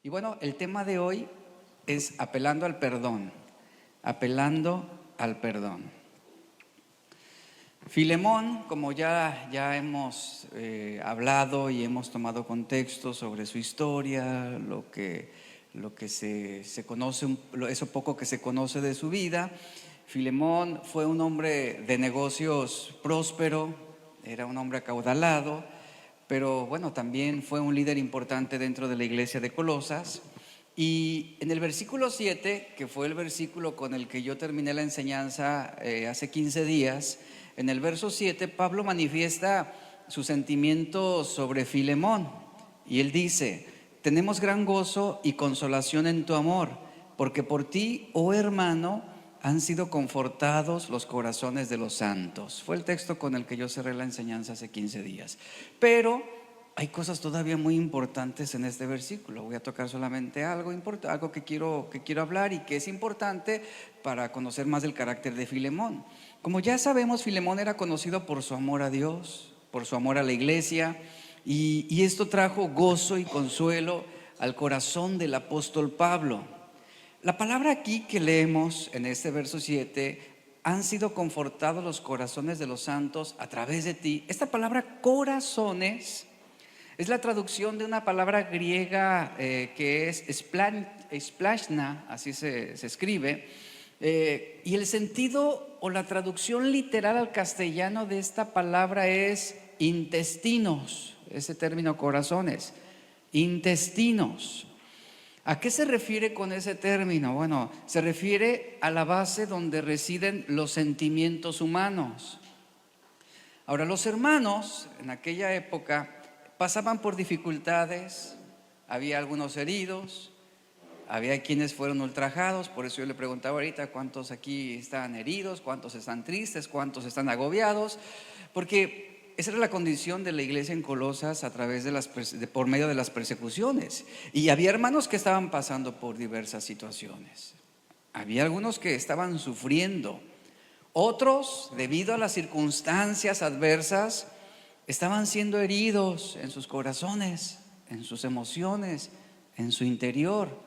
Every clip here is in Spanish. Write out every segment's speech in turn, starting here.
Y bueno, el tema de hoy es apelando al perdón, apelando al perdón. Filemón, como ya hemos hablado y hemos tomado contexto sobre su historia, lo que se conoce, eso poco que se conoce de su vida. Filemón fue un hombre de negocios próspero, era un hombre acaudalado, pero bueno, también fue un líder importante dentro de la iglesia de Colosas. Y en el versículo 7, que fue el versículo con el que yo terminé la enseñanza hace 15 días, en el verso 7 Pablo manifiesta sus sentimientos sobre Filemón y él dice: tenemos gran gozo y consolación en tu amor, porque por ti, oh hermano, han sido confortados los corazones de los santos. Fue el texto con el que yo cerré la enseñanza hace 15 días. Pero hay cosas todavía muy importantes en este versículo. Voy a tocar solamente algo que quiero hablar y que es importante para conocer más del carácter de Filemón. Como ya sabemos, Filemón era conocido por su amor a Dios, por su amor a la iglesia, y esto trajo gozo y consuelo al corazón del apóstol Pablo. La palabra aquí que leemos en este verso 7, han sido confortados los corazones de los santos a través de ti. Esta palabra corazones es la traducción de una palabra griega que es splashna, así se escribe, y el sentido o la traducción literal al castellano de esta palabra es intestinos, ese término corazones, intestinos. ¿A qué se refiere con ese término? Bueno, se refiere a la base donde residen los sentimientos humanos. Ahora, los hermanos en aquella época pasaban por dificultades, había algunos heridos, había quienes fueron ultrajados. Por eso yo le preguntaba ahorita cuántos aquí están heridos, cuántos están tristes, cuántos están agobiados, porque esa era la condición de la iglesia en Colosas a través por medio de las persecuciones. Y había hermanos que estaban pasando por diversas situaciones, había algunos que estaban sufriendo, otros, debido a las circunstancias adversas, estaban siendo heridos en sus corazones, en sus emociones, en su interior.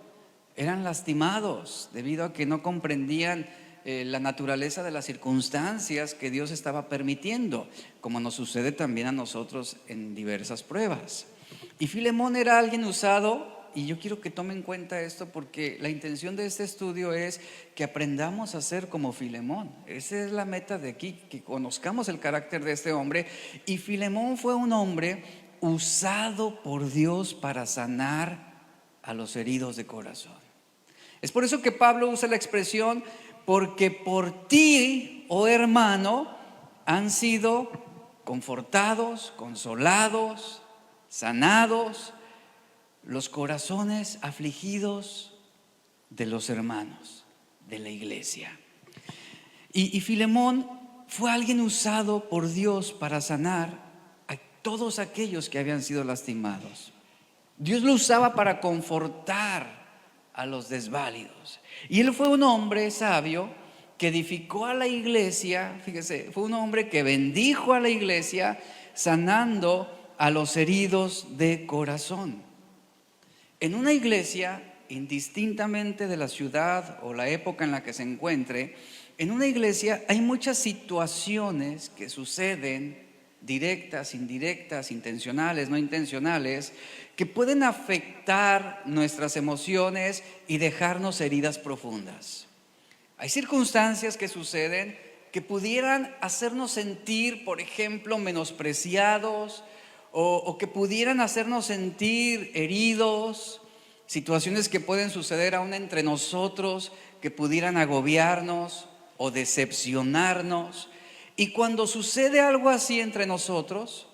Eran lastimados debido a que no comprendían la naturaleza de las circunstancias que Dios estaba permitiendo, como nos sucede también a nosotros en diversas pruebas. Y Filemón era alguien usado, y yo quiero que tomen en cuenta esto porque la intención de este estudio es que aprendamos a ser como Filemón. Esa es la meta de aquí, que conozcamos el carácter de este hombre. Y Filemón fue un hombre usado por Dios para sanar a los heridos de corazón. Es por eso que Pablo usa la expresión: porque por ti, oh hermano, han sido confortados, consolados, sanados los corazones afligidos de los hermanos de la iglesia. Y Filemón fue alguien usado por Dios para sanar a todos aquellos que habían sido lastimados. Dios lo usaba para confortar a los desválidos. Y él fue un hombre sabio que edificó a la iglesia. Fíjese, fue un hombre que bendijo a la iglesia, sanando a los heridos de corazón. En una iglesia, indistintamente de la ciudad o la época en la que se encuentre, en una iglesia hay muchas situaciones que suceden, directas, indirectas, intencionales, no intencionales, que pueden afectar nuestras emociones y dejarnos heridas profundas. Hay circunstancias que suceden que pudieran hacernos sentir, por ejemplo, menospreciados, o que pudieran hacernos sentir heridos, situaciones que pueden suceder aún entre nosotros, que pudieran agobiarnos o decepcionarnos. Y cuando sucede algo así entre nosotros,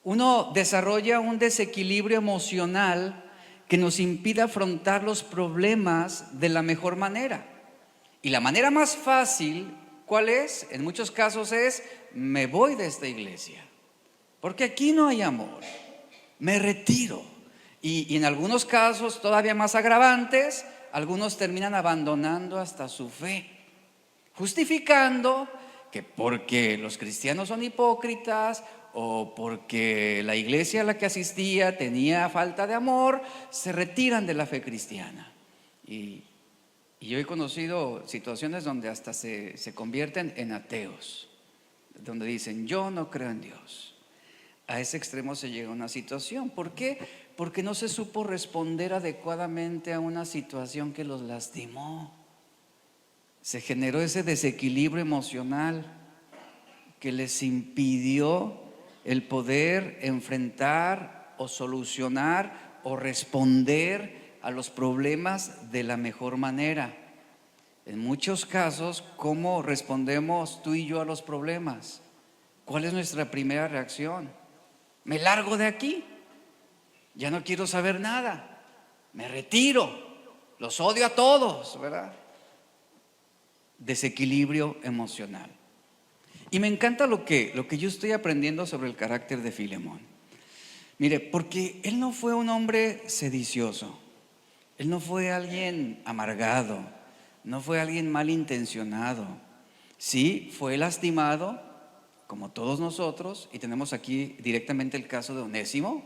uno desarrolla un desequilibrio emocional que nos impide afrontar los problemas de la mejor manera. Y la manera más fácil, ¿cuál es? En muchos casos es: me voy de esta iglesia, porque aquí no hay amor, me retiro. Y en algunos casos todavía más agravantes, algunos terminan abandonando hasta su fe, justificando que porque los cristianos son hipócritas, o porque la iglesia a la que asistía tenía falta de amor, se retiran de la fe cristiana. Y yo he conocido situaciones donde hasta se convierten en ateos, donde dicen, yo no creo en Dios. A ese extremo se llega una situación. ¿Por qué? Porque no se supo responder adecuadamente a una situación que los lastimó. Se generó ese desequilibrio emocional que les impidió el poder enfrentar o solucionar o responder a los problemas de la mejor manera. En muchos casos, ¿cómo respondemos tú y yo a los problemas? ¿Cuál es nuestra primera reacción? Me largo de aquí, ya no quiero saber nada, me retiro, los odio a todos, ¿verdad? Desequilibrio emocional. Y me encanta lo que yo estoy aprendiendo sobre el carácter de Filemón. Mire, porque él no fue un hombre sedicioso, él no fue alguien amargado, no fue alguien malintencionado. Sí, fue lastimado, como todos nosotros, y tenemos aquí directamente el caso de Onésimo.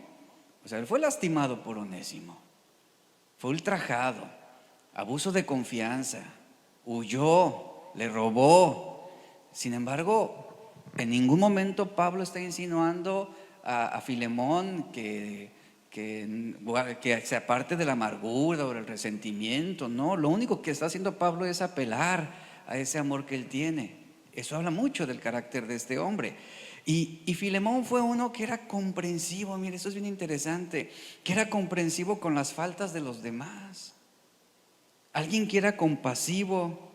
O sea, él fue lastimado por Onésimo, fue ultrajado, abuso de confianza, huyó, le robó. Sin embargo, en ningún momento Pablo está insinuando a Filemón que se aparte de la amargura o el resentimiento. No, lo único que está haciendo Pablo es apelar a ese amor que él tiene. Eso habla mucho del carácter de este hombre. Y Filemón fue uno que era comprensivo. Mire, esto es bien interesante, que era comprensivo con las faltas de los demás. Alguien que era compasivo.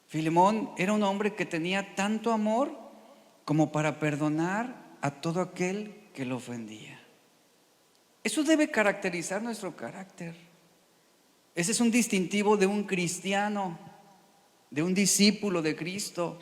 Filemón era un hombre que tenía tanto amor como para perdonar a todo aquel que lo ofendía. Eso debe caracterizar nuestro carácter. Ese es un distintivo de un cristiano, de un discípulo de Cristo.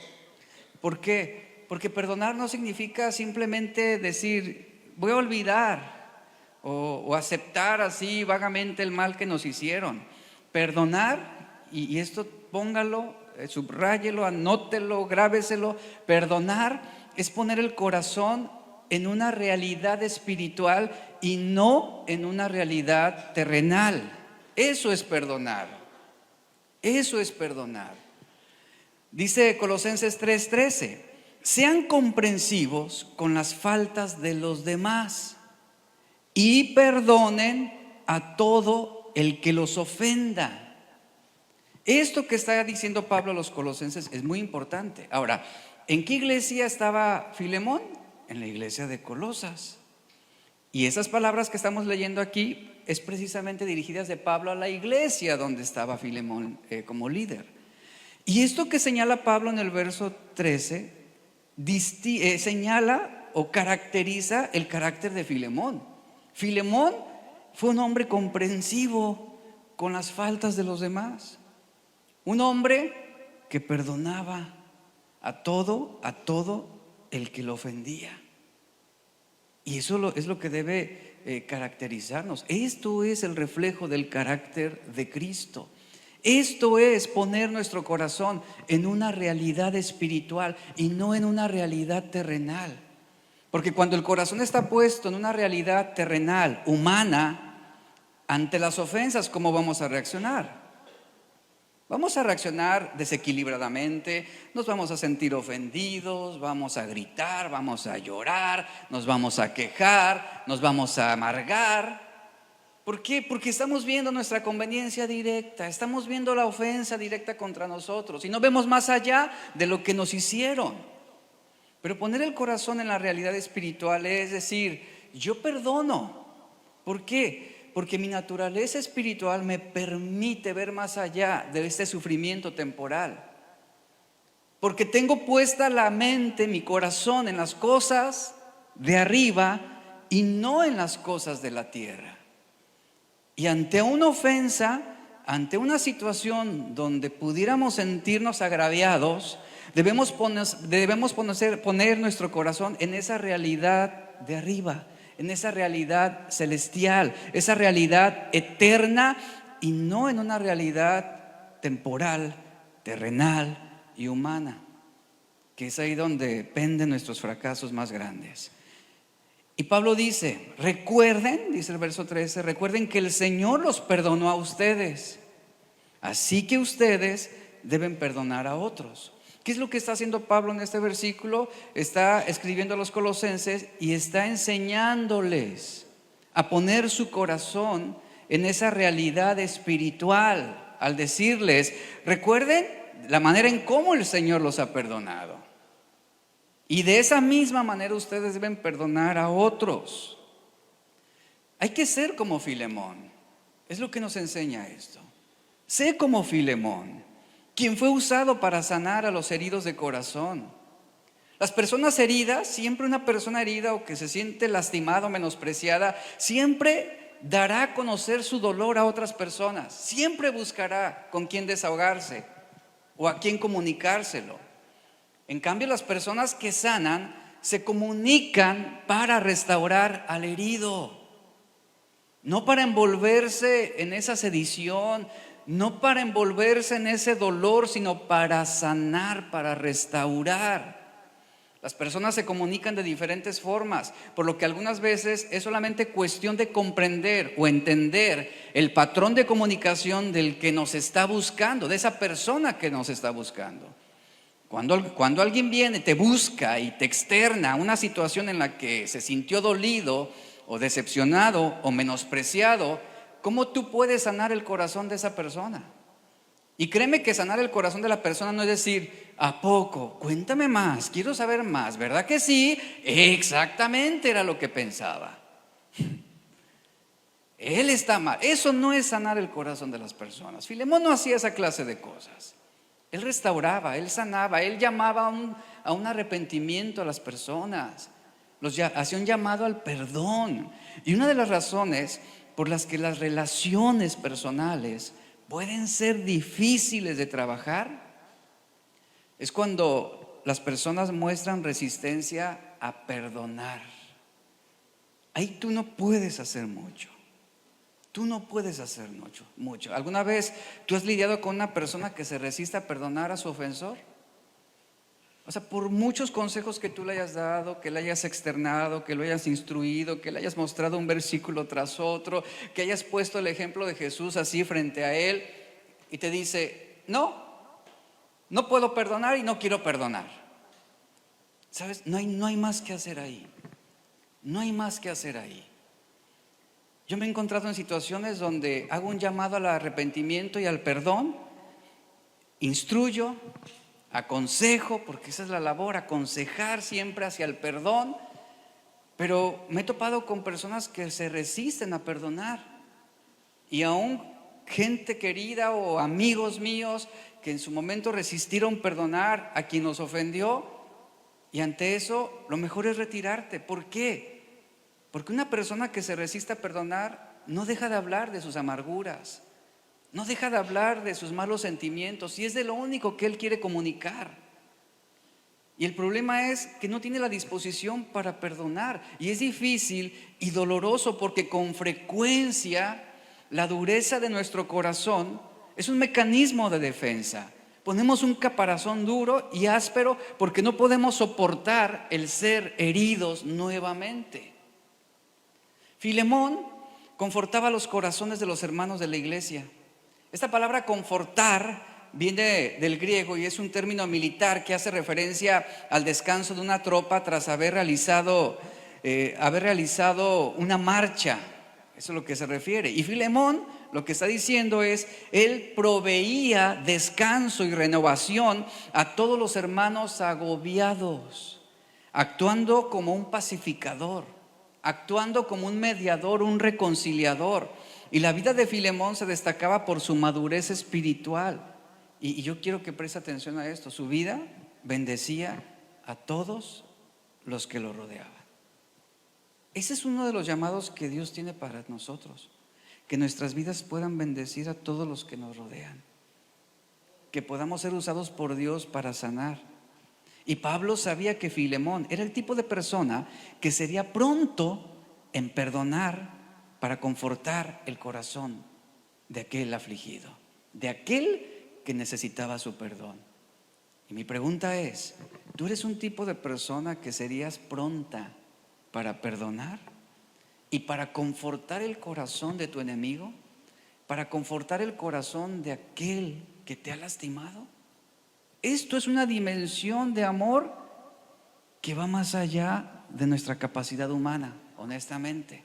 ¿Por qué? Porque perdonar no significa simplemente decir, voy a olvidar o aceptar así vagamente el mal que nos hicieron. Perdonar, y esto póngalo, subráyelo, anótelo, grábeselo. Perdonar es poner el corazón en una realidad espiritual y no en una realidad terrenal. Eso es perdonar. Eso es perdonar. Dice Colosenses 3:13, sean comprensivos con las faltas de los demás y perdonen a todo el que los ofenda. Esto que está diciendo Pablo a los colosenses es muy importante. Ahora, ¿en qué iglesia estaba Filemón? En la iglesia de Colosas. Y esas palabras que estamos leyendo aquí es precisamente dirigidas de Pablo a la iglesia donde estaba Filemón como líder. Y esto que señala Pablo en el verso 13 señala o caracteriza el carácter de Filemón. Filemón fue un hombre comprensivo con las faltas de los demás, un hombre que perdonaba a todo el que lo ofendía. Y eso es lo que debe caracterizarnos. Esto es el reflejo del carácter de Cristo. Esto es poner nuestro corazón en una realidad espiritual y no en una realidad terrenal. Porque cuando el corazón está puesto en una realidad terrenal, humana, ante las ofensas, ¿cómo vamos a reaccionar? Vamos a reaccionar desequilibradamente, nos vamos a sentir ofendidos, vamos a gritar, vamos a llorar, nos vamos a quejar, nos vamos a amargar. ¿Por qué? Porque estamos viendo nuestra conveniencia directa, estamos viendo la ofensa directa contra nosotros y no vemos más allá de lo que nos hicieron. Pero poner el corazón en la realidad espiritual es decir, yo perdono. ¿Por qué? Porque mi naturaleza espiritual me permite ver más allá de este sufrimiento temporal. Porque tengo puesta la mente, mi corazón en las cosas de arriba y no en las cosas de la tierra. Y ante una ofensa, ante una situación donde pudiéramos sentirnos agraviados, debemos poner nuestro corazón en esa realidad de arriba, en esa realidad celestial, esa realidad eterna y no en una realidad temporal, terrenal y humana. que es ahí donde penden nuestros fracasos más grandes. Y Pablo dice, recuerden, dice el verso 13, recuerden que el Señor los perdonó a ustedes, así que ustedes deben perdonar a otros. ¿Qué es lo que está haciendo Pablo en este versículo? Está escribiendo a los colosenses y está enseñándoles a poner su corazón en esa realidad espiritual, al decirles, recuerden la manera en cómo el Señor los ha perdonado. Y de esa misma manera ustedes deben perdonar a otros. Hay que ser como Filemón. Es lo que nos enseña esto. Sé como Filemón, quien fue usado para sanar a los heridos de corazón. Las personas heridas, siempre una persona herida o que se siente lastimada o menospreciada, siempre dará a conocer su dolor a otras personas. Siempre buscará con quién desahogarse o a quién comunicárselo. En cambio, las personas que sanan se comunican para restaurar al herido, no para envolverse en esa sedición, no para envolverse en ese dolor, sino para sanar, para restaurar. Las personas se comunican de diferentes formas, por lo que algunas veces es solamente cuestión de comprender o entender el patrón de comunicación del que nos está buscando, de esa persona que nos está buscando. Cuando alguien viene, te busca y te externa una situación en la que se sintió dolido o decepcionado o menospreciado, ¿cómo tú puedes sanar el corazón de esa persona? Y créeme que sanar el corazón de la persona no es decir, ¿a poco? Cuéntame más, quiero saber más, ¿verdad que sí? Exactamente era lo que pensaba. Él está mal. Eso no es sanar el corazón de las personas. Filemón no hacía esa clase de cosas. Él restauraba, él sanaba, él llamaba a un arrepentimiento a las personas, hacía un llamado al perdón. Y una de las razones por las que las relaciones personales pueden ser difíciles de trabajar es cuando las personas muestran resistencia a perdonar. Ahí tú no puedes hacer mucho. Tú no puedes hacer mucho. ¿Alguna vez tú has lidiado con una persona que se resiste a perdonar a su ofensor? O sea, por muchos consejos que tú le hayas dado, que le hayas externado, que lo hayas instruido, que le hayas mostrado un versículo tras otro, que hayas puesto el ejemplo de Jesús así frente a él, y te dice, no puedo perdonar y no quiero perdonar. ¿Sabes? No hay más que hacer ahí. No hay más que hacer ahí. Yo me he encontrado en situaciones donde hago un llamado al arrepentimiento y al perdón, instruyo, aconsejo, porque esa es la labor, aconsejar siempre hacia el perdón, pero me he topado con personas que se resisten a perdonar y aún gente querida o amigos míos que en su momento resistieron perdonar a quien nos ofendió, y ante eso lo mejor es retirarte. ¿Por qué? Porque una persona que se resiste a perdonar no deja de hablar de sus amarguras, no deja de hablar de sus malos sentimientos, y es de lo único que él quiere comunicar. Y el problema es que no tiene la disposición para perdonar, y es difícil y doloroso porque con frecuencia la dureza de nuestro corazón es un mecanismo de defensa. Ponemos un caparazón duro y áspero porque no podemos soportar el ser heridos nuevamente. Filemón confortaba los corazones de los hermanos de la iglesia. Esta palabra confortar viene del griego y es un término militar que hace referencia al descanso de una tropa tras haber realizado una marcha. Eso es lo que se refiere. Y Filemón lo que está diciendo es, él proveía descanso y renovación a todos los hermanos agobiados, actuando como un pacificador, actuando como un mediador, un reconciliador. Y la vida de Filemón se destacaba por su madurez espiritual. Y yo quiero que preste atención a esto. Su vida bendecía a todos los que lo rodeaban. Ese es uno de los llamados que Dios tiene para nosotros. Que nuestras vidas puedan bendecir a todos los que nos rodean. Que podamos ser usados por Dios para sanar. Y Pablo sabía que Filemón era el tipo de persona que sería pronto en perdonar para confortar el corazón de aquel afligido, de aquel que necesitaba su perdón. Y mi pregunta es, ¿tú eres un tipo de persona que serías pronta para perdonar y para confortar el corazón de tu enemigo? ¿Para confortar el corazón de aquel que te ha lastimado? Esto es una dimensión de amor que va más allá de nuestra capacidad humana, honestamente.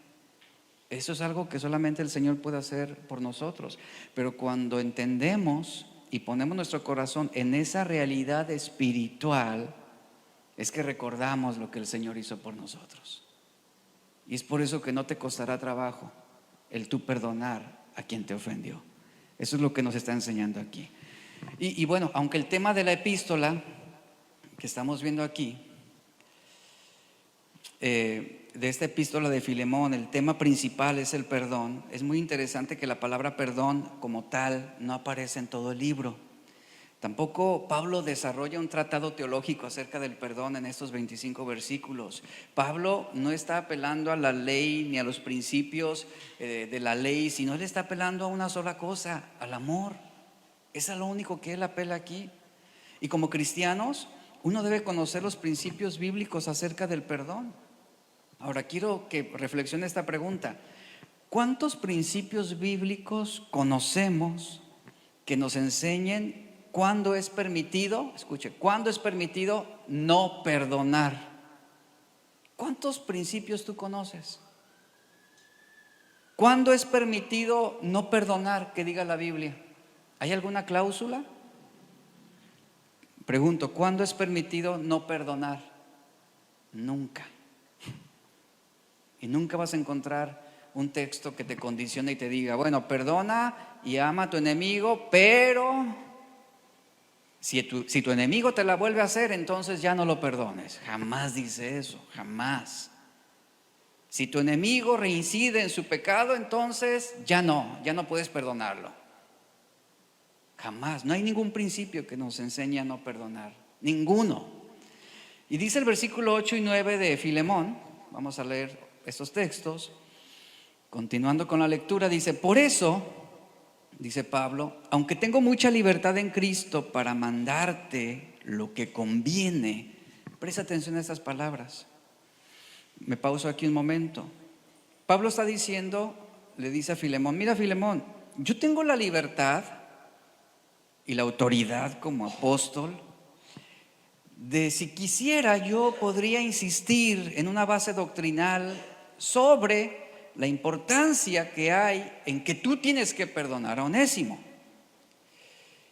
Eso es algo que solamente el Señor puede hacer por nosotros. Pero cuando entendemos y ponemos nuestro corazón en esa realidad espiritual, es que recordamos lo que el Señor hizo por nosotros. Y es por eso que no te costará trabajo el tú perdonar a quien te ofendió. Eso es lo que nos está enseñando aquí. Y bueno, aunque el tema de la epístola que estamos viendo aquí, de esta epístola de Filemón, el tema principal es el perdón. Es muy interesante que la palabra perdón como tal no aparece en todo el libro. Tampoco Pablo desarrolla un tratado teológico acerca del perdón en estos 25 versículos. Pablo no está apelando a la ley ni a los principios de la ley, sino él está apelando a una sola cosa, al amor. Es a lo único que él apela aquí. Y como cristianos, uno debe conocer los principios bíblicos acerca del perdón. Ahora quiero que reflexione esta pregunta: ¿cuántos principios bíblicos conocemos que nos enseñen cuándo es permitido, escuche, cuándo es permitido no perdonar? ¿Cuántos principios tú conoces? ¿Cuándo es permitido no perdonar, que diga la Biblia? ¿Hay alguna cláusula? Pregunto, ¿cuándo es permitido no perdonar? Nunca. Y nunca vas a encontrar un texto que te condicione y te diga, bueno, perdona y ama a tu enemigo, pero si tu enemigo te la vuelve a hacer, entonces ya no lo perdones. Jamás dice eso, jamás. Si tu enemigo reincide en su pecado, entonces ya no puedes perdonarlo. Jamás, no hay ningún principio que nos enseñe a no perdonar, ninguno. Y dice el versículo 8 y 9 de Filemón, vamos a leer estos textos, continuando con la lectura, dice: por eso, dice Pablo, aunque tengo mucha libertad en Cristo para mandarte lo que conviene. Presta atención a estas palabras. Me pauso aquí un momento. Pablo está diciendo, le dice a Filemón: mira, Filemón, yo tengo la libertad y la autoridad como apóstol de, si quisiera, yo podría insistir en una base doctrinal sobre la importancia que hay en que tú tienes que perdonar a Onésimo.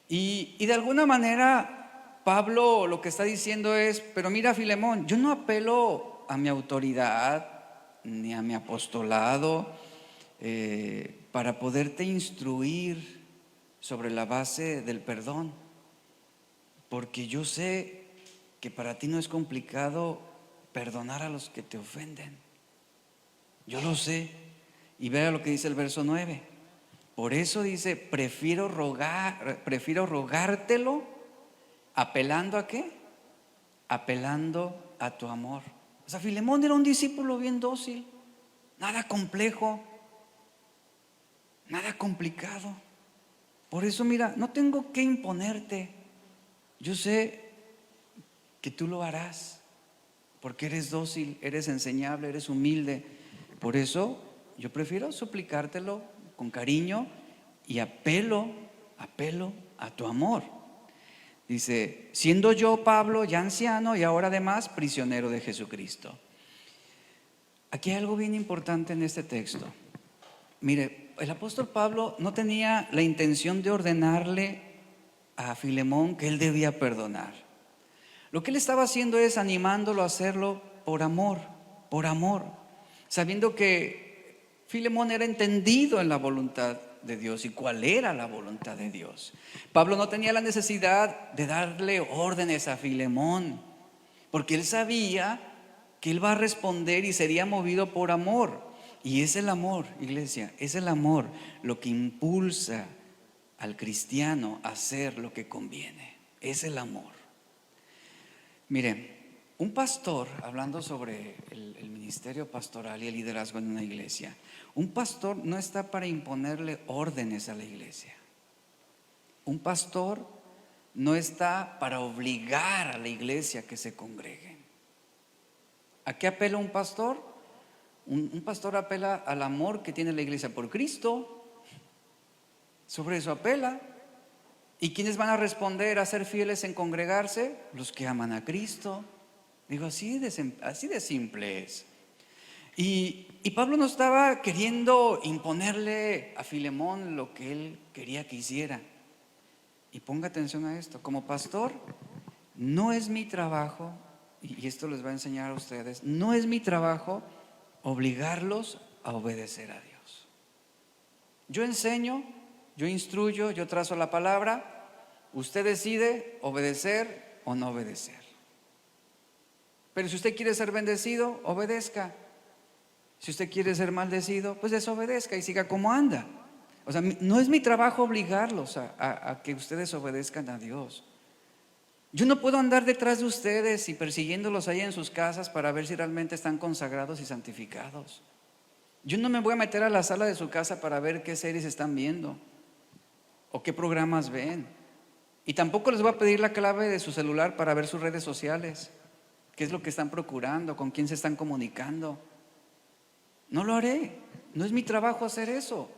Y de alguna manera Pablo lo que está diciendo es: pero mira, Filemón, yo no apelo a mi autoridad ni a mi apostolado para poderte instruir sobre la base del perdón, porque yo sé que para ti no es complicado perdonar a los que te ofenden. Yo lo sé. Y vea lo que dice el verso 9. Por eso dice: prefiero rogártelo, apelando ¿a qué? Apelando a tu amor. O sea, Filemón era un discípulo bien dócil, nada complejo, nada complicado. Por eso, mira, no tengo que imponerte. Yo sé que tú lo harás, porque eres dócil, eres enseñable, eres humilde. Por eso yo prefiero suplicártelo con cariño y apelo a tu amor. Dice: siendo yo, Pablo, ya anciano y ahora además prisionero de Jesucristo. Aquí hay algo bien importante en este texto. Mire, el apóstol Pablo no tenía la intención de ordenarle a Filemón que él debía perdonar. Lo que él estaba haciendo es animándolo a hacerlo por amor, sabiendo que Filemón era entendido en la voluntad de Dios y cuál era la voluntad de Dios. Pablo no tenía la necesidad de darle órdenes a Filemón, porque él sabía que él va a responder y sería movido por amor. Y es el amor, iglesia, es el amor lo que impulsa al cristiano a hacer lo que conviene. Es el amor. Mire, un pastor, hablando sobre el ministerio pastoral y el liderazgo en una iglesia, un pastor no está para imponerle órdenes a la iglesia. Un pastor no está para obligar a la iglesia a que se congreguen. ¿A qué apela un pastor? Un pastor apela al amor que tiene la iglesia por Cristo. Sobre eso apela. ¿Y quiénes van a responder a ser fieles en congregarse? Los que aman a Cristo. Digo, así de simple es. Y Pablo no estaba queriendo imponerle a Filemón lo que él quería que hiciera. Y ponga atención a esto, como pastor, no es mi trabajo, y esto les va a enseñar a ustedes, no es mi trabajo obligarlos a obedecer a Dios. Yo enseño, yo instruyo, yo trazo la palabra, usted decide obedecer o no obedecer. Pero si usted quiere ser bendecido, obedezca. Si usted quiere ser maldecido, pues desobedezca y siga como anda. O sea, no es mi trabajo obligarlos a que ustedes obedezcan a Dios. Yo no puedo andar detrás de ustedes y persiguiéndolos ahí en sus casas para ver si realmente están consagrados y santificados. Yo no me voy a meter a la sala de su casa para ver qué series están viendo o qué programas ven. Y tampoco les voy a pedir la clave de su celular para ver sus redes sociales, qué es lo que están procurando, con quién se están comunicando. No lo haré, no es mi trabajo hacer eso.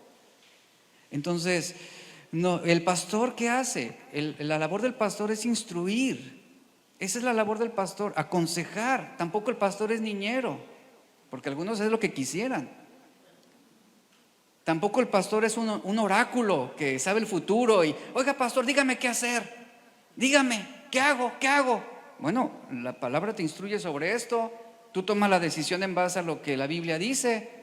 Entonces, no, el pastor, ¿qué hace? La labor del pastor es instruir. Esa es la labor del pastor, aconsejar. Tampoco el pastor es niñero, porque algunos es lo que quisieran. Tampoco el pastor es un oráculo que sabe el futuro y, oiga pastor, dígame qué hacer, dígame, ¿qué hago? ¿Qué hago? Bueno, la palabra te instruye sobre esto. Tú tomas la decisión en base a lo que la Biblia dice.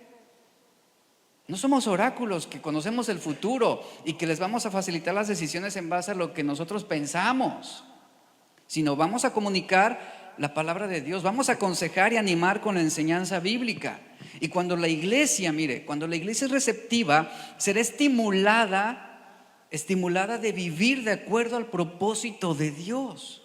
No somos oráculos que conocemos el futuro y que les vamos a facilitar las decisiones en base a lo que nosotros pensamos, sino vamos a comunicar la palabra de Dios, vamos a aconsejar y animar con la enseñanza bíblica. Y cuando la iglesia, cuando la iglesia es receptiva, será estimulada de vivir de acuerdo al propósito de Dios.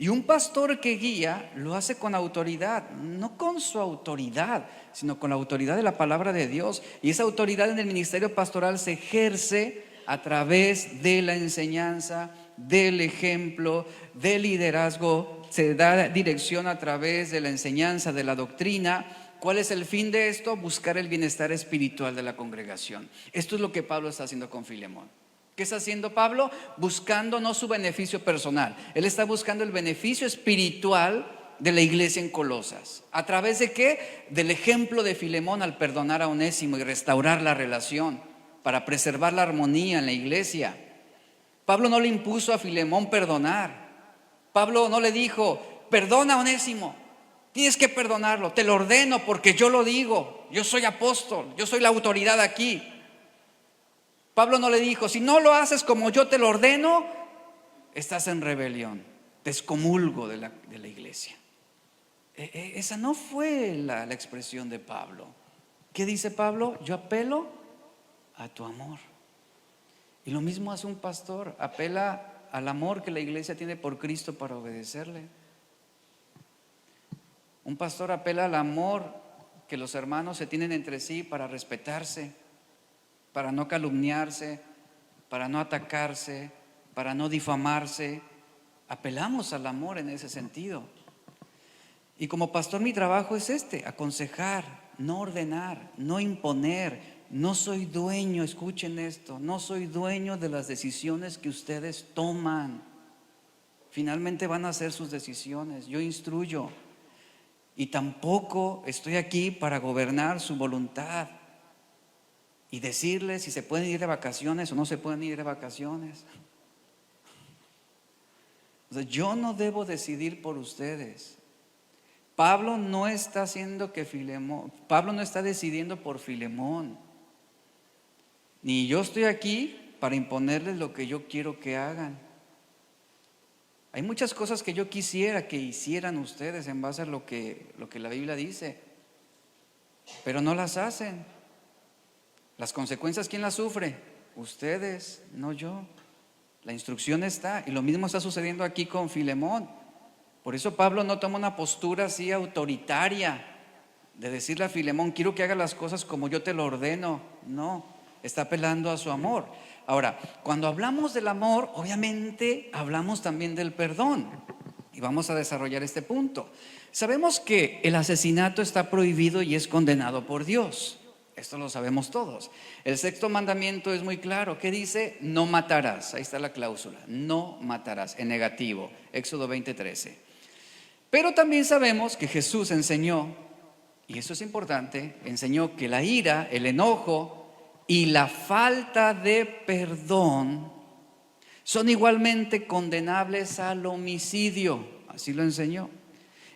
Y un pastor que guía lo hace con autoridad, no con su autoridad, sino con la autoridad de la palabra de Dios. Y esa autoridad en el ministerio pastoral se ejerce a través de la enseñanza, del ejemplo, del liderazgo. Se da dirección a través de la enseñanza, de la doctrina. ¿Cuál es el fin de esto? Buscar el bienestar espiritual de la congregación. Esto es lo que Pablo está haciendo con Filemón. ¿Qué está haciendo Pablo? Buscando no su beneficio personal. Él está buscando el beneficio espiritual de la iglesia en Colosas. ¿A través de qué? Del ejemplo de Filemón al perdonar a Onésimo y restaurar la relación para preservar la armonía en la iglesia. Pablo no le impuso a Filemón perdonar. Pablo no le dijo, perdona a Onésimo, tienes que perdonarlo, te lo ordeno porque yo lo digo, yo soy apóstol, yo soy la autoridad aquí. Pablo no le dijo, si no lo haces como yo te lo ordeno, estás en rebelión, te excomulgo de la iglesia. Esa no fue la expresión de Pablo. ¿Qué dice Pablo? Yo apelo a tu amor. Y lo mismo hace un pastor, apela al amor que la iglesia tiene por Cristo para obedecerle. Un pastor apela al amor que los hermanos se tienen entre sí para respetarse, para no calumniarse, para no atacarse, para no difamarse. Apelamos al amor en ese sentido. Y como pastor mi trabajo es aconsejar, no ordenar, no imponer. No soy dueño, escuchen esto, no soy dueño de las decisiones que ustedes toman. Finalmente van a hacer sus decisiones, yo instruyo. Y tampoco estoy aquí para gobernar su voluntad y decirles si se pueden ir de vacaciones o no se pueden ir de vacaciones. O sea, yo no debo decidir por ustedes. Pablo no está decidiendo por Filemón. Ni yo estoy aquí para imponerles lo que yo quiero que hagan. Hay muchas cosas que yo quisiera que hicieran ustedes en base a lo que la Biblia dice, pero no las hacen. Las consecuencias, ¿quién las sufre? Ustedes, no yo. La instrucción está, y lo mismo está sucediendo aquí con Filemón. Por eso Pablo no toma una postura así autoritaria de decirle a Filemón, quiero que haga las cosas como yo te lo ordeno. No, está apelando a su amor. Ahora, cuando hablamos del amor, obviamente hablamos también del perdón. Y vamos a desarrollar este punto. Sabemos que el asesinato está prohibido y es condenado por Dios. Esto lo sabemos todos. El sexto mandamiento es muy claro. ¿Qué dice? No matarás. Ahí está la cláusula. No matarás, en negativo. Éxodo 20:13. Pero también sabemos que Jesús enseñó, y eso es importante, enseñó que la ira, el enojo y la falta de perdón son igualmente condenables al homicidio. Así lo enseñó.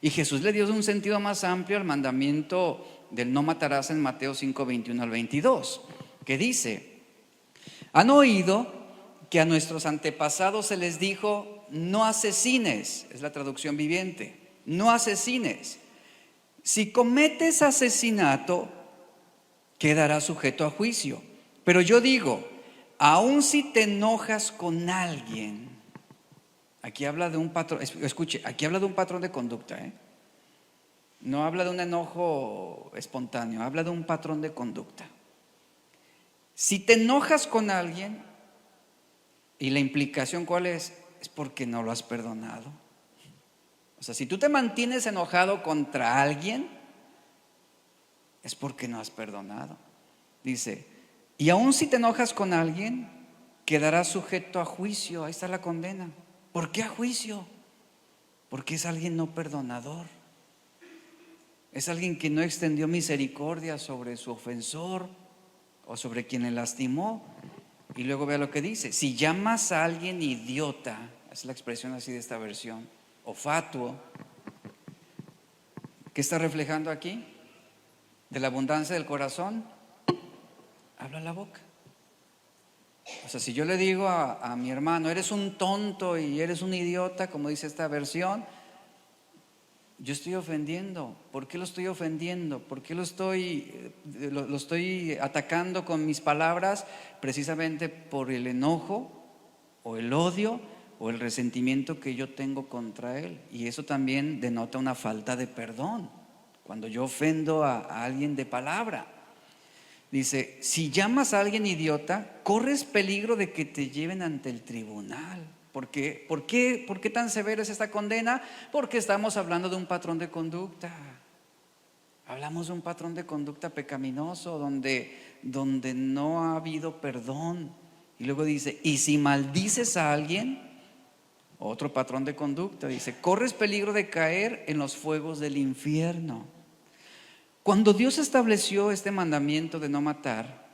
Y Jesús le dio un sentido más amplio al mandamiento del no matarás en Mateo 5:21 al 22, que dice: han oído que a nuestros antepasados se les dijo: no asesines. Es la traducción viviente. No asesines. Si cometes asesinato, quedarás sujeto a juicio. Pero yo digo, aun si te enojas con alguien, aquí habla de un patrón, escuche, aquí habla de un patrón de conducta, no habla de un enojo espontáneo, habla de un patrón de conducta. Si te enojas con alguien, y la implicación ¿cuál es? Es porque no lo has perdonado. O sea, si tú te mantienes enojado contra alguien, es porque no has perdonado. Dice, y aun si te enojas con alguien, quedarás sujeto a juicio. Ahí está la condena. ¿Por qué a juicio? Porque es alguien no perdonador. Es alguien que no extendió misericordia sobre su ofensor o sobre quien le lastimó. Y luego vea lo que dice: si llamas a alguien idiota, es la expresión así de esta versión, o fatuo, ¿qué está reflejando aquí? De la abundancia del corazón habla la boca. O sea, si yo le digo a mi hermano: eres un tonto y eres un idiota, como dice esta versión, yo estoy ofendiendo. ¿Por qué lo estoy ofendiendo? ¿Por qué lo estoy atacando con mis palabras? Precisamente por el enojo o el odio o el resentimiento que yo tengo contra él. Y eso también denota una falta de perdón, cuando yo ofendo a alguien de palabra. Dice, si llamas a alguien idiota, corres peligro de que te lleven ante el tribunal. ¿Por qué tan severa es esta condena? Porque estamos hablando de un patrón de conducta. Hablamos de un patrón de conducta pecaminoso donde no ha habido perdón. Y luego dice, y si maldices a alguien, otro patrón de conducta, dice, corres peligro de caer en los fuegos del infierno. Cuando Dios estableció este mandamiento de no matar,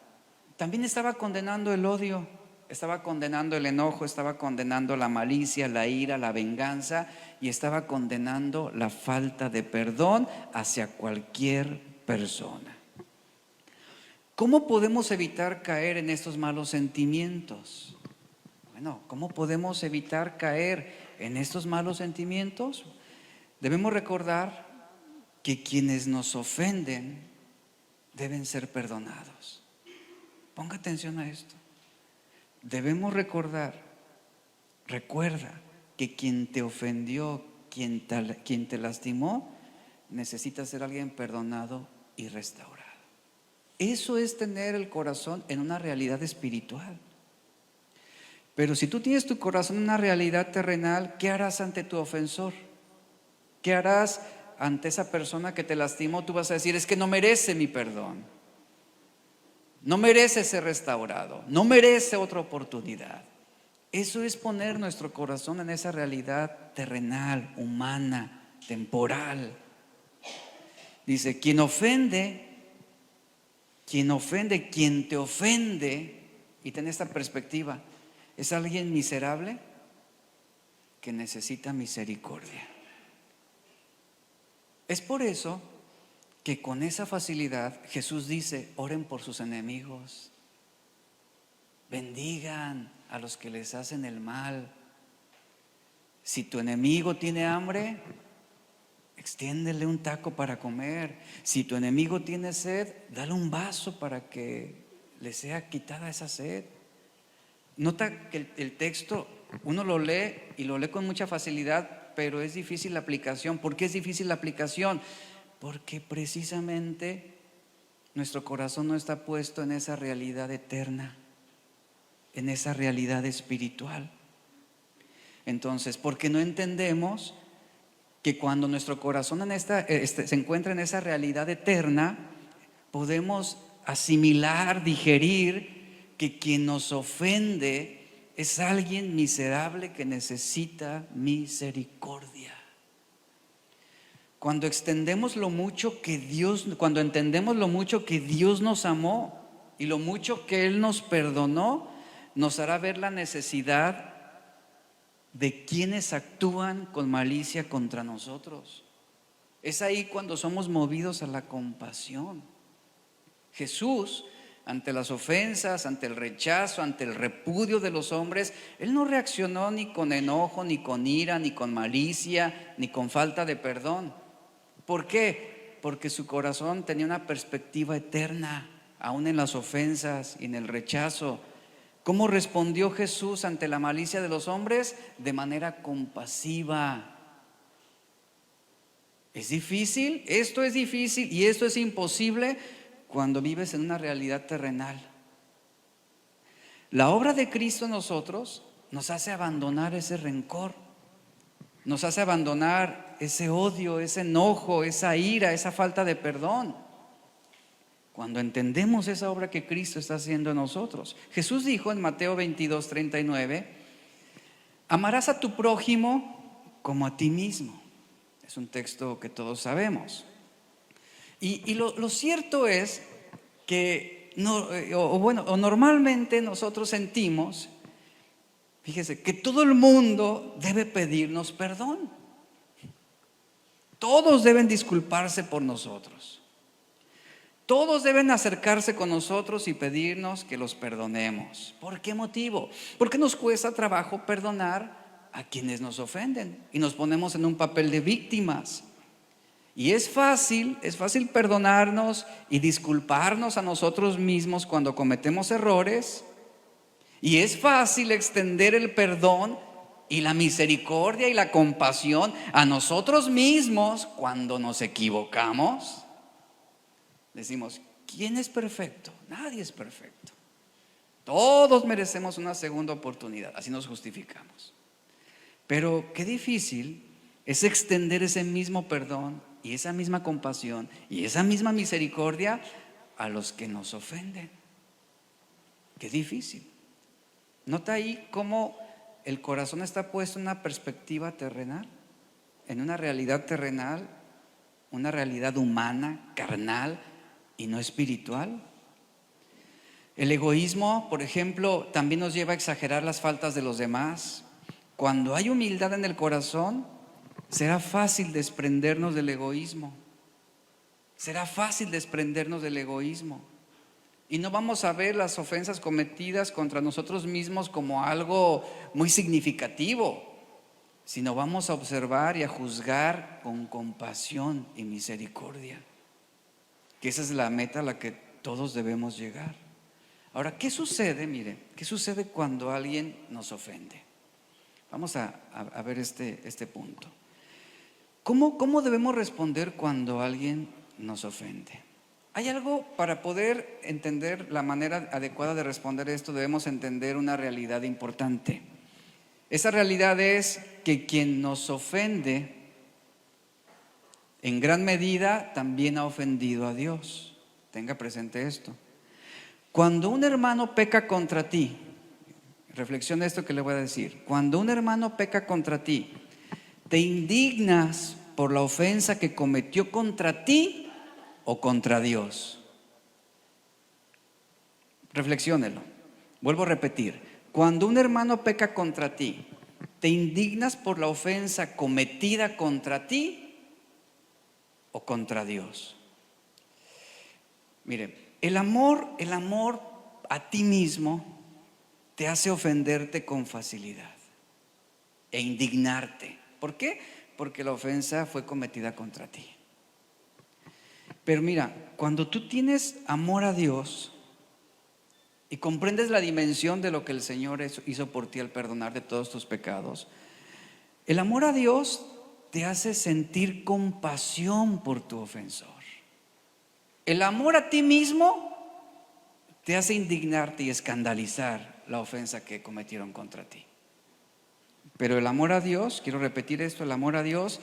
también estaba condenando el odio, estaba condenando el enojo, estaba condenando la malicia, la ira, la venganza, y estaba condenando la falta de perdón hacia cualquier persona. ¿Cómo podemos evitar caer en estos malos sentimientos? Bueno, ¿cómo podemos evitar caer en estos malos sentimientos? Debemos recordar que quienes nos ofenden deben ser perdonados. Ponga atención a esto. Debemos recuerda que quien te ofendió, quien te lastimó, necesita ser alguien perdonado y restaurado. Eso es tener el corazón en una realidad espiritual. Pero si tú tienes tu corazón en una realidad terrenal, ¿qué harás ante tu ofensor? ¿Qué harás ante esa persona que te lastimó? Tú vas a decir, es que no merece mi perdón, no merece ser restaurado, no merece otra oportunidad. Eso es poner nuestro corazón en esa realidad terrenal, humana, temporal. Dice, quien te ofende, y ten esta perspectiva, es alguien miserable que necesita misericordia. Es por eso que con esa facilidad Jesús dice, oren por sus enemigos, bendigan a los que les hacen el mal. Si tu enemigo tiene hambre, extiéndele un taco para comer. Si tu enemigo tiene sed, dale un vaso para que le sea quitada esa sed. Nota que el texto uno lo lee y lo lee con mucha facilidad, pero es difícil la aplicación. ¿Por qué es difícil la aplicación? Porque precisamente nuestro corazón no está puesto en esa realidad eterna, en esa realidad espiritual. Entonces, porque no entendemos que cuando nuestro corazón se encuentra en esa realidad eterna, podemos asimilar, digerir que quien nos ofende es alguien miserable que necesita misericordia. Cuando entendemos lo mucho que Dios nos amó y lo mucho que Él nos perdonó, nos hará ver la necesidad de quienes actúan con malicia contra nosotros. Es ahí cuando somos movidos a la compasión. Jesús, ante las ofensas, ante el rechazo, ante el repudio de los hombres, Él no reaccionó ni con enojo, ni con ira, ni con malicia, ni con falta de perdón. ¿Por qué? Porque su corazón tenía una perspectiva eterna, aún en las ofensas y en el rechazo. ¿Cómo respondió Jesús ante la malicia de los hombres? De manera compasiva. ¿Es difícil? Esto es difícil y esto es imposible cuando vives en una realidad terrenal. La obra de Cristo en nosotros nos hace abandonar ese rencor, nos hace abandonar ese odio, ese enojo, esa ira, esa falta de perdón. Cuando entendemos esa obra que Cristo está haciendo en nosotros. Jesús dijo en Mateo 22:39, amarás a tu prójimo como a ti mismo. Es un texto que todos sabemos. Y lo cierto es que normalmente nosotros sentimos, fíjese, que todo el mundo debe pedirnos perdón. Todos deben disculparse por nosotros. Todos deben acercarse con nosotros y pedirnos que los perdonemos. ¿Por qué motivo? Porque nos cuesta trabajo perdonar a quienes nos ofenden y nos ponemos en un papel de víctimas. Y es fácil perdonarnos y disculparnos a nosotros mismos cuando cometemos errores. Y es fácil extender el perdón y la misericordia y la compasión a nosotros mismos cuando nos equivocamos. Decimos, ¿quién es perfecto? Nadie es perfecto. Todos merecemos una segunda oportunidad, así nos justificamos. Pero qué difícil es extender ese mismo perdón y esa misma compasión y esa misma misericordia a los que nos ofenden. Qué difícil. Nota ahí cómo el corazón está puesto en una perspectiva terrenal, en una realidad terrenal, una realidad humana, carnal y no espiritual. El egoísmo, por ejemplo, también nos lleva a exagerar las faltas de los demás. Cuando hay humildad en el corazón, será fácil desprendernos del egoísmo. Será fácil desprendernos del egoísmo. Y no vamos a ver las ofensas cometidas contra nosotros mismos como algo muy significativo, sino vamos a observar y a juzgar con compasión y misericordia. Que esa es la meta a la que todos debemos llegar. Ahora, ¿qué sucede? Mire, ¿qué sucede cuando alguien nos ofende? Vamos a ver este punto. ¿Cómo debemos responder cuando alguien nos ofende? Hay algo para poder entender la manera adecuada de responder esto. Debemos entender una realidad importante. Esa realidad es que quien nos ofende en gran medida también ha ofendido a Dios. Tenga presente esto. Cuando un hermano peca contra ti, reflexione esto que le voy a decir. Cuando un hermano peca contra ti, ¿te indignas por la ofensa que cometió contra ti o contra Dios? Reflexiónelo. Vuelvo a repetir. Cuando un hermano peca contra ti, ¿te indignas por la ofensa cometida contra ti o contra Dios? Mire, el amor a ti mismo te hace ofenderte con facilidad e indignarte. ¿Por qué? Porque la ofensa fue cometida contra ti. Pero mira, cuando tú tienes amor a Dios y comprendes la dimensión de lo que el Señor hizo por ti al perdonar de todos tus pecados, el amor a Dios te hace sentir compasión por tu ofensor. El amor a ti mismo te hace indignarte y escandalizar la ofensa que cometieron contra ti. Pero el amor a Dios, quiero repetir esto, el amor a Dios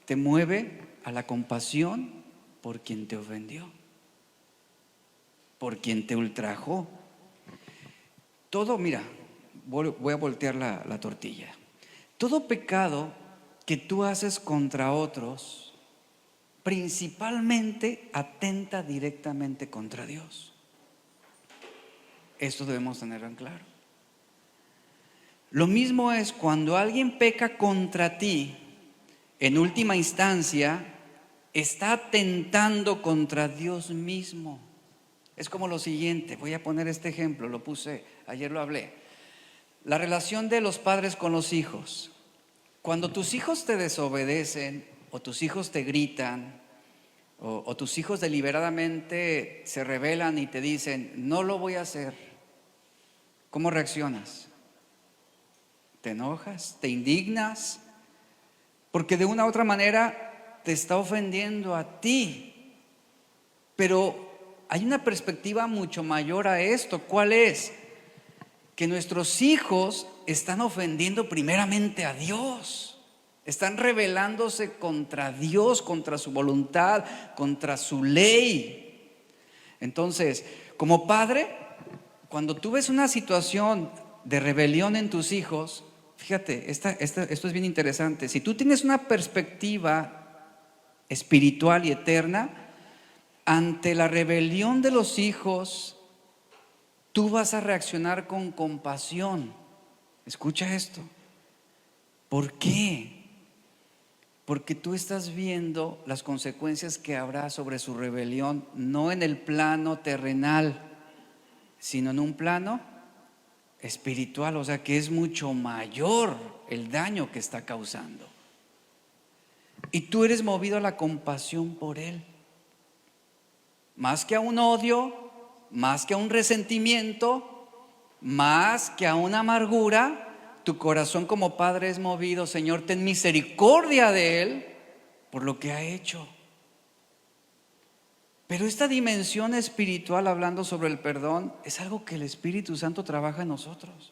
te mueve a la compasión por quien te ofendió, por quien te ultrajó. Todo, mira, voy a voltear la tortilla. Todo pecado que tú haces contra otros, principalmente atenta directamente contra Dios. Esto debemos tenerlo en claro. Lo mismo es cuando alguien peca contra ti, en última instancia, está atentando contra Dios mismo. Es como lo siguiente, voy a poner este ejemplo, lo puse, ayer lo hablé. La relación de los padres con los hijos. Cuando tus hijos te desobedecen, o tus hijos te gritan, o tus hijos deliberadamente se rebelan y te dicen, no lo voy a hacer, ¿cómo reaccionas? ¿Te enojas? ¿Te indignas? Porque de una u otra manera te está ofendiendo a ti. Pero hay una perspectiva mucho mayor a esto. ¿Cuál es? Que nuestros hijos están ofendiendo primeramente a Dios. Están rebelándose contra Dios, contra su voluntad, contra su ley. Entonces, como padre, cuando tú ves una situación de rebelión en tus hijos, fíjate, esto es bien interesante. Si tú tienes una perspectiva espiritual y eterna, ante la rebelión de los hijos, tú vas a reaccionar con compasión. Escucha esto. ¿Por qué? Porque tú estás viendo las consecuencias que habrá sobre su rebelión, no en el plano terrenal, sino en un plano espiritual, o sea que es mucho mayor el daño que está causando. Y tú eres movido a la compasión por él. Más que a un odio, más que a un resentimiento, más que a una amargura, tu corazón como padre es movido, Señor, ten misericordia de él por lo que ha hecho. Pero esta dimensión espiritual, hablando sobre el perdón, es algo que el Espíritu Santo trabaja en nosotros.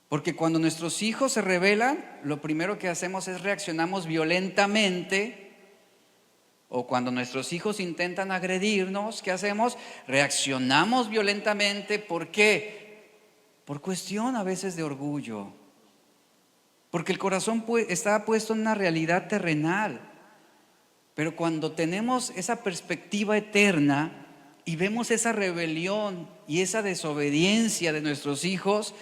Porque cuando nuestros hijos se rebelan, lo primero que hacemos es reaccionamos violentamente. O cuando nuestros hijos intentan agredirnos, ¿qué hacemos? Reaccionamos violentamente. ¿Por qué? Por cuestión a veces de orgullo. Porque el corazón está puesto en una realidad terrenal. Pero cuando tenemos esa perspectiva eterna y vemos esa rebelión y esa desobediencia de nuestros hijos,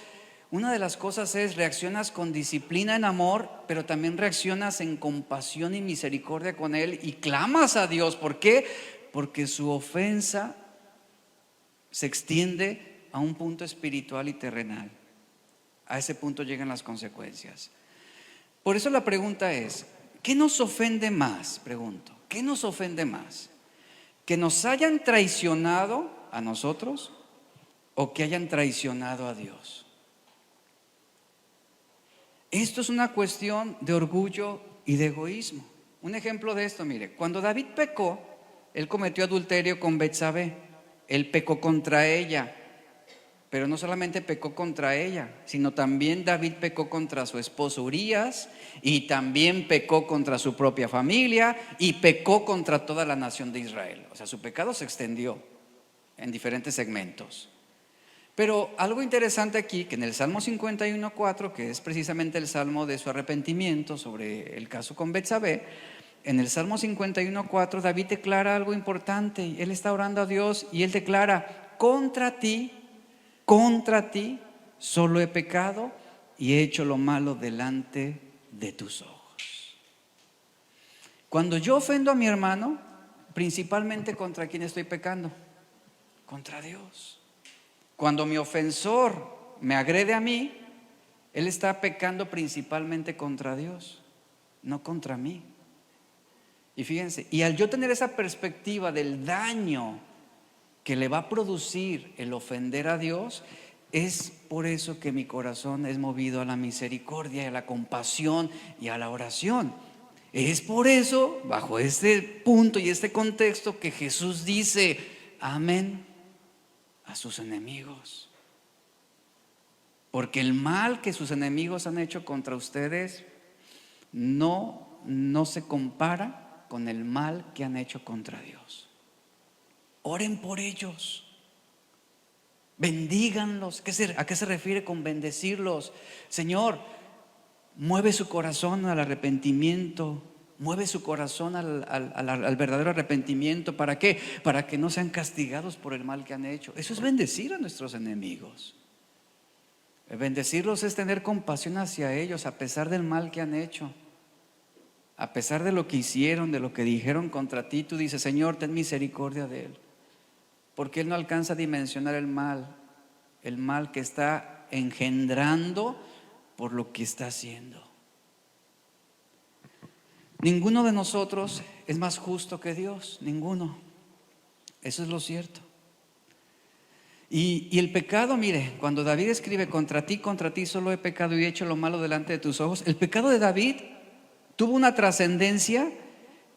una de las cosas es reaccionas con disciplina en amor, pero también reaccionas en compasión y misericordia con él y clamas a Dios. ¿Por qué? Porque su ofensa se extiende a un punto espiritual y terrenal. A ese punto llegan las consecuencias. Por eso la pregunta es, ¿qué nos ofende más? Pregunto, ¿qué nos ofende más? ¿Que nos hayan traicionado a nosotros o que hayan traicionado a Dios? Esto es una cuestión de orgullo y de egoísmo. Un ejemplo de esto, mire, cuando David pecó, él cometió adulterio con Betsabé, él pecó contra ella, pero no solamente pecó contra ella, sino también David pecó contra su esposo Urías y también pecó contra su propia familia y pecó contra toda la nación de Israel. O sea, su pecado se extendió en diferentes segmentos. Pero algo interesante aquí, que en el Salmo 51:4, que es precisamente el salmo de su arrepentimiento sobre el caso con Betsabé, en el Salmo 51:4 David declara algo importante. Él está orando a Dios y él declara: contra ti solo he pecado y he hecho lo malo delante de tus ojos. Cuando yo ofendo a mi hermano, principalmente ¿contra quién estoy pecando? Contra Dios. Cuando mi ofensor me agrede a mí, él está pecando principalmente contra Dios, no contra mí. Y fíjense, y al yo tener esa perspectiva del daño que le va a producir el ofender a Dios, es por eso que mi corazón es movido a la misericordia, a la compasión y a la oración. Es por eso, bajo este punto y este contexto, que Jesús dice: amen a sus enemigos. Porque el mal que sus enemigos han hecho contra ustedes no se compara con el mal que han hecho contra Dios. Oren por ellos. Bendíganlos. ¿A qué se refiere con bendecirlos? Señor, mueve su corazón al arrepentimiento. Mueve su corazón al verdadero arrepentimiento. ¿Para qué? Para que no sean castigados por el mal que han hecho. Eso es bendecir a nuestros enemigos. Bendecirlos es tener compasión hacia ellos a pesar del mal que han hecho. A pesar de lo que hicieron, de lo que dijeron contra ti, tú dices: Señor, ten misericordia de él. Porque él no alcanza a dimensionar el mal que está engendrando por lo que está haciendo. Ninguno de nosotros es más justo que Dios, ninguno. Eso es lo cierto. Y el pecado, mire, cuando David escribe: contra ti solo he pecado y he hecho lo malo delante de tus ojos. El pecado de David tuvo una trascendencia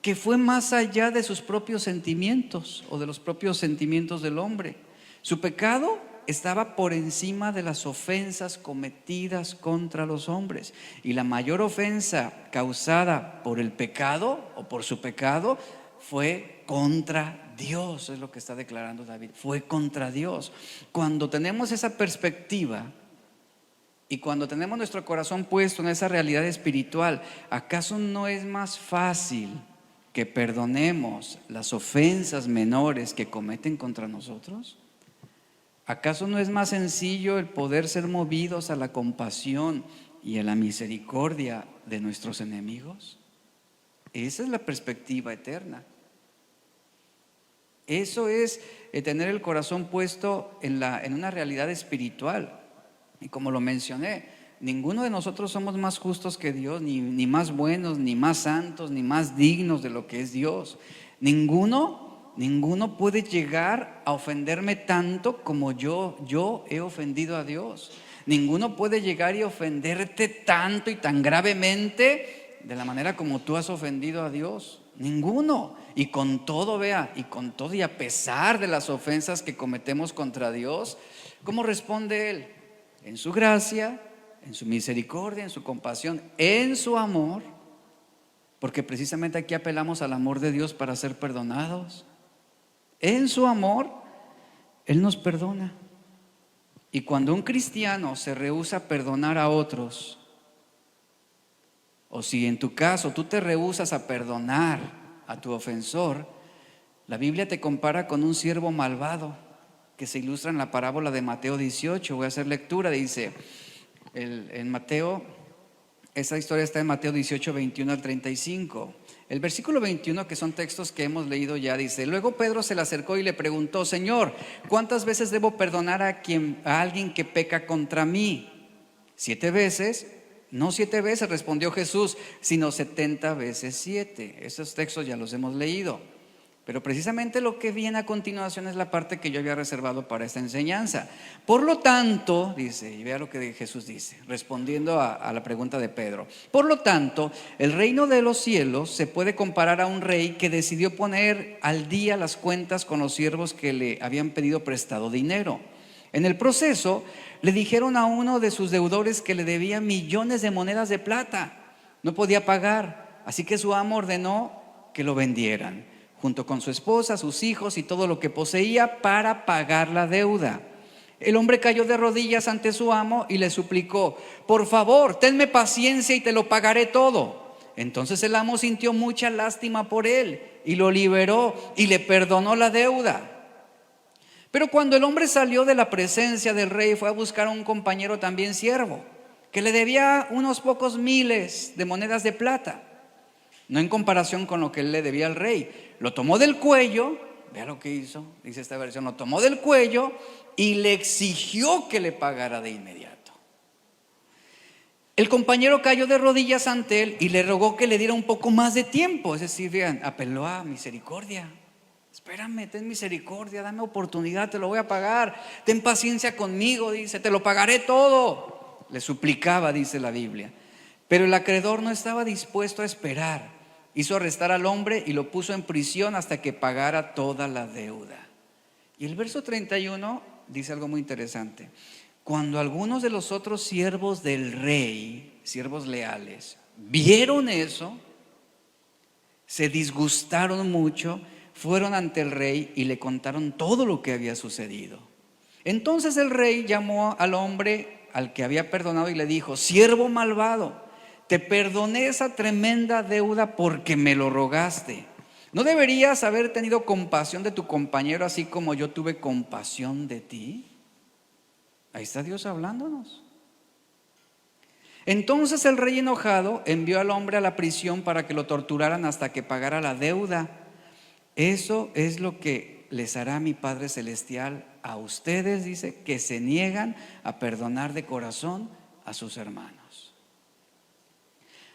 que fue más allá de sus propios sentimientos o de los propios sentimientos del hombre. Su pecado estaba por encima de las ofensas cometidas contra los hombres. Y la mayor ofensa causada por el pecado o por su pecado fue contra Dios. Es lo que está declarando David: fue contra Dios. Cuando tenemos esa perspectiva y cuando tenemos nuestro corazón puesto en esa realidad espiritual, ¿acaso no es más fácil que perdonemos las ofensas menores que cometen contra nosotros? ¿Acaso no es más sencillo el poder ser movidos a la compasión y a la misericordia de nuestros enemigos? Esa es la perspectiva eterna. Eso es tener el corazón puesto en una realidad espiritual. Y como lo mencioné, ninguno de nosotros somos más justos que Dios, ni más buenos, ni más santos, ni más dignos de lo que es Dios. Ninguno puede llegar a ofenderme tanto como yo he ofendido a Dios. Ninguno puede llegar y ofenderte tanto y tan gravemente de la manera como tú has ofendido a Dios. Ninguno. Y con todo, y a pesar de las ofensas que cometemos contra Dios, ¿cómo responde Él? En su gracia, en su misericordia, en su compasión, en su amor. Porque precisamente aquí apelamos al amor de Dios para ser perdonados. En su amor, Él nos perdona. Y cuando un cristiano se rehúsa a perdonar a otros, o si en tu caso tú te rehusas a perdonar a tu ofensor, la Biblia te compara con un siervo malvado que se ilustra en la parábola de Mateo 18. Voy a hacer lectura. Dice en Mateo, esta historia está en Mateo 18, 21 al 35. El versículo 21, que son textos que hemos leído ya, dice: luego Pedro se le acercó y le preguntó: Señor, ¿cuántas veces debo perdonar a alguien que peca contra mí? ¿7 veces? No 7 veces, respondió Jesús, sino 70 veces 7. Esos textos ya los hemos leído. Pero precisamente lo que viene a continuación es la parte que yo había reservado para esta enseñanza. Por lo tanto, dice, y vea lo que Jesús dice, respondiendo a la pregunta de Pedro: por lo tanto, el reino de los cielos se puede comparar a un rey que decidió poner al día las cuentas con los siervos que le habían pedido prestado dinero. En el proceso, le dijeron a uno de sus deudores que le debía millones de monedas de plata. No podía pagar, así que su amo ordenó que lo vendieran, junto con su esposa, sus hijos y todo lo que poseía, para pagar la deuda. El hombre cayó de rodillas ante su amo y le suplicó: por favor, tenme paciencia y te lo pagaré todo. Entonces el amo sintió mucha lástima por él y lo liberó y le perdonó la deuda. Pero cuando el hombre salió de la presencia del rey, fue a buscar a un compañero también siervo, que le debía unos pocos miles de monedas de plata, no en comparación con lo que él le debía al rey. Lo tomó del cuello, vea lo que hizo, dice esta versión: lo tomó del cuello y le exigió que le pagara de inmediato. El compañero cayó de rodillas ante él y le rogó que le diera un poco más de tiempo. Es decir, vean, apeló a misericordia. Espérame, ten misericordia, dame oportunidad, te lo voy a pagar. Ten paciencia conmigo, dice, te lo pagaré todo. Le suplicaba, dice la Biblia. Pero el acreedor no estaba dispuesto a esperar Hizo arrestar al hombre y lo puso en prisión hasta que pagara toda la deuda. Y el verso 31 dice algo muy interesante. Cuando algunos de los otros siervos del rey, siervos leales, vieron eso, se disgustaron mucho, fueron ante el rey y le contaron todo lo que había sucedido. Entonces el rey llamó al hombre al que había perdonado y le dijo: siervo malvado, te perdoné esa tremenda deuda porque me lo rogaste. ¿No deberías haber tenido compasión de tu compañero así como yo tuve compasión de ti? Ahí está Dios hablándonos. Entonces el rey, enojado, envió al hombre a la prisión para que lo torturaran hasta que pagara la deuda. Eso es lo que les hará mi Padre Celestial a ustedes, dice, que se niegan a perdonar de corazón a sus hermanos.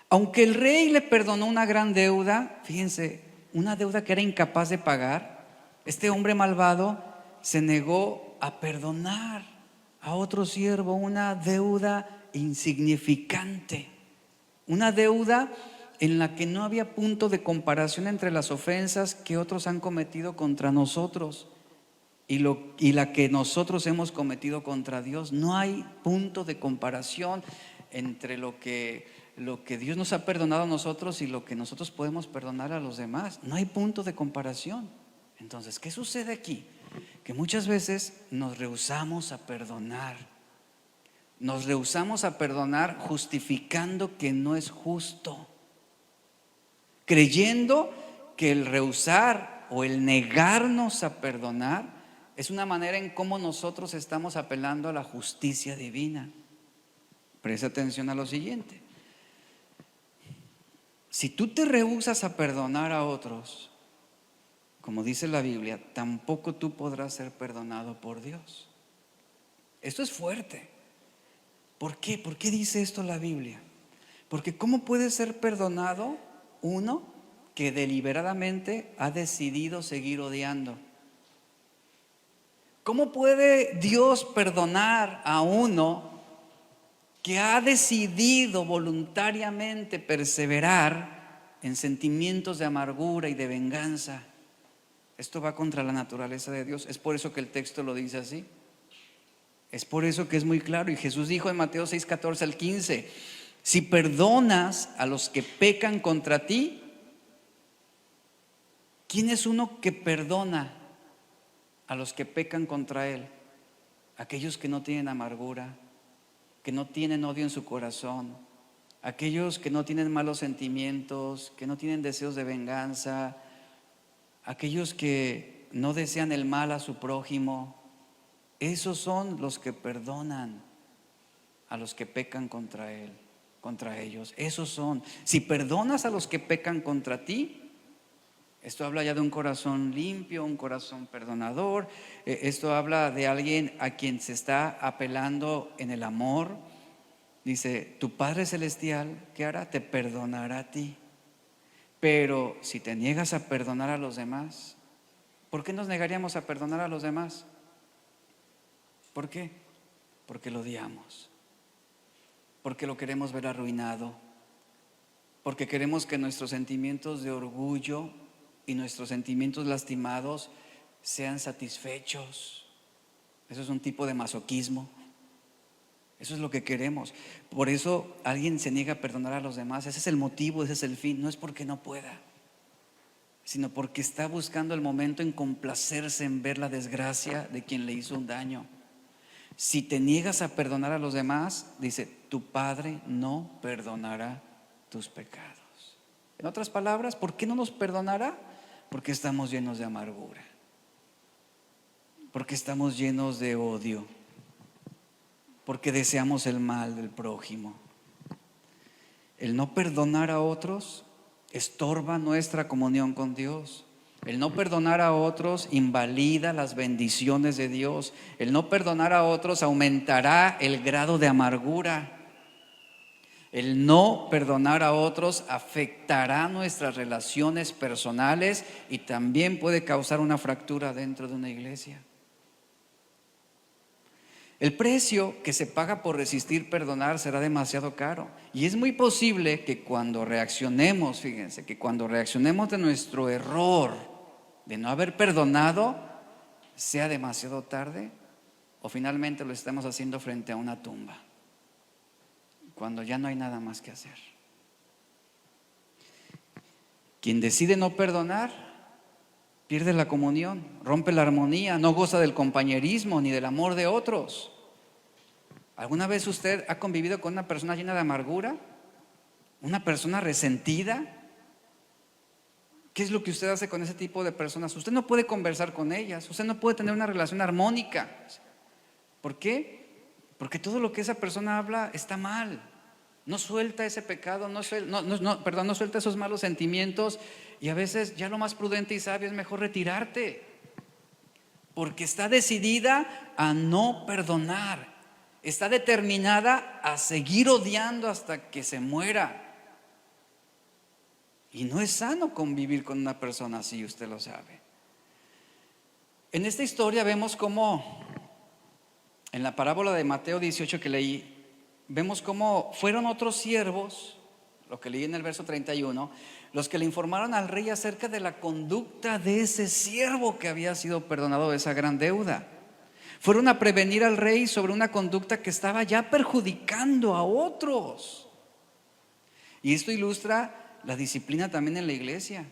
Aunque el rey le perdonó una gran deuda, fíjense, una deuda que era incapaz de pagar, este hombre malvado se negó a perdonar a otro siervo una deuda insignificante, una deuda en la que no había punto de comparación entre las ofensas que otros han cometido contra nosotros y la que nosotros hemos cometido contra Dios. No hay punto de comparación entre lo que Dios nos ha perdonado a nosotros y lo que nosotros podemos perdonar a los demás. No hay punto de comparación. Entonces, ¿qué sucede aquí? Que muchas veces nos rehusamos a perdonar. Nos rehusamos a perdonar justificando que no es justo, creyendo que el rehusar o el negarnos a perdonar es una manera en cómo nosotros estamos apelando a la justicia divina. Presta atención a lo siguiente. Si tú te rehusas a perdonar a otros, como dice la Biblia, tampoco tú podrás ser perdonado por Dios. Esto es fuerte. ¿Por qué? ¿Por qué dice esto la Biblia? Porque ¿cómo puede ser perdonado uno que deliberadamente ha decidido seguir odiando? ¿Cómo puede Dios perdonar a uno que ha decidido voluntariamente perseverar en sentimientos de amargura y de venganza? Esto va contra la naturaleza de Dios. Es por eso que el texto lo dice así. Es por eso que es muy claro. Y Jesús dijo en Mateo 6, 14 al 15: si perdonas a los que pecan contra ti, ¿quién es uno que perdona a los que pecan contra él? Aquellos que no tienen amargura, que no tienen odio en su corazón, aquellos que no tienen malos sentimientos, que no tienen deseos de venganza, aquellos que no desean el mal a su prójimo. Esos son los que perdonan a los que pecan contra él, contra ellos. Esos son. Si perdonas a los que pecan contra ti, esto habla ya de un corazón limpio, un corazón perdonador. Esto habla de alguien a quien se está apelando en el amor. Dice: tu Padre Celestial, ¿qué hará? Te perdonará a ti. Pero si te niegas a perdonar a los demás, ¿por qué nos negaríamos a perdonar a los demás? ¿Por qué? Porque lo odiamos, porque lo queremos ver arruinado, porque queremos que nuestros sentimientos de orgullo y nuestros sentimientos lastimados sean satisfechos. Eso es un tipo de masoquismo. Eso es lo que queremos. Por eso alguien se niega a perdonar a los demás. Ese es el motivo, ese es el fin. No es porque no pueda, sino porque está buscando el momento en complacerse en ver la desgracia de quien le hizo un daño. Si te niegas a perdonar a los demás, dice, tu Padre no perdonará tus pecados. En otras palabras, ¿por qué no nos perdonará? Porque estamos llenos de amargura, porque estamos llenos de odio, porque deseamos el mal del prójimo. El no perdonar a otros estorba nuestra comunión con Dios. El no perdonar a otros invalida las bendiciones de Dios. El no perdonar a otros aumentará el grado de amargura. El no perdonar a otros afectará nuestras relaciones personales y también puede causar una fractura dentro de una iglesia. El precio que se paga por resistir perdonar será demasiado caro. Y es muy posible que cuando reaccionemos, fíjense, que cuando reaccionemos de nuestro error de no haber perdonado, sea demasiado tarde o finalmente lo estemos haciendo frente a una tumba, cuando ya no hay nada más que hacer. Quien decide no perdonar pierde la comunión, rompe la armonía, no goza del compañerismo ni del amor de otros. ¿Alguna vez usted ha convivido con una persona llena de amargura? ¿Una persona resentida? ¿Qué es lo que usted hace con ese tipo de personas? Usted no puede conversar con ellas, usted no puede tener una relación armónica. ¿Por qué? Porque todo lo que esa persona habla está mal. No suelta ese pecado, no suelta esos malos sentimientos, y a veces ya lo más prudente y sabio es mejor retirarte, porque está decidida a no perdonar, está determinada a seguir odiando hasta que se muera. Y no es sano convivir con una persona así, usted lo sabe. En esta historia vemos cómo, en la parábola de Mateo 18 que leí, vemos cómo fueron otros siervos, lo que leí en el verso 31, los que le informaron al rey acerca de la conducta de ese siervo que había sido perdonado de esa gran deuda. Fueron a prevenir al rey sobre una conducta que estaba ya perjudicando a otros. Y esto ilustra la disciplina también en la iglesia.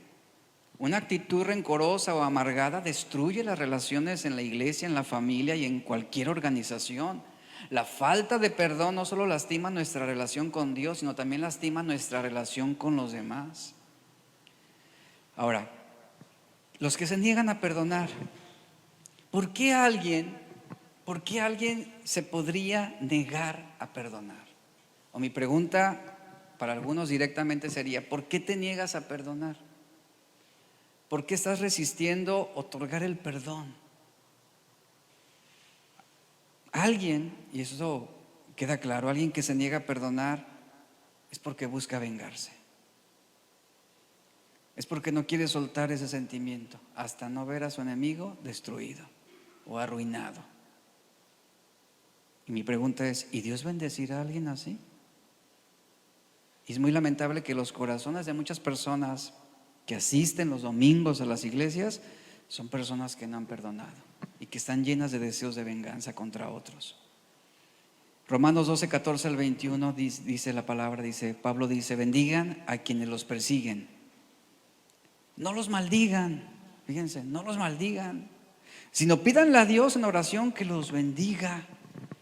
Una actitud rencorosa o amargada destruye las relaciones en la iglesia, en la familia y en cualquier organización. La falta de perdón no solo lastima nuestra relación con Dios, sino también lastima nuestra relación con los demás. Ahora, los que se niegan a perdonar, ¿por qué alguien se podría negar a perdonar? O mi pregunta para algunos directamente sería: ¿por qué te niegas a perdonar? ¿Por qué estás resistiendo otorgar el perdón? Alguien, y eso queda claro, alguien que se niega a perdonar es porque busca vengarse. Es porque no quiere soltar ese sentimiento hasta no ver a su enemigo destruido o arruinado. Y mi pregunta es: ¿y Dios bendecirá a alguien así? Y es muy lamentable que los corazones de muchas personas que asisten los domingos a las iglesias son personas que no han perdonado y que están llenas de deseos de venganza contra otros. Romanos 12, 14 al 21 dice la palabra, Pablo dice: bendigan a quienes los persiguen, no los maldigan. Fíjense, no los maldigan, sino pídanle a Dios en oración que los bendiga.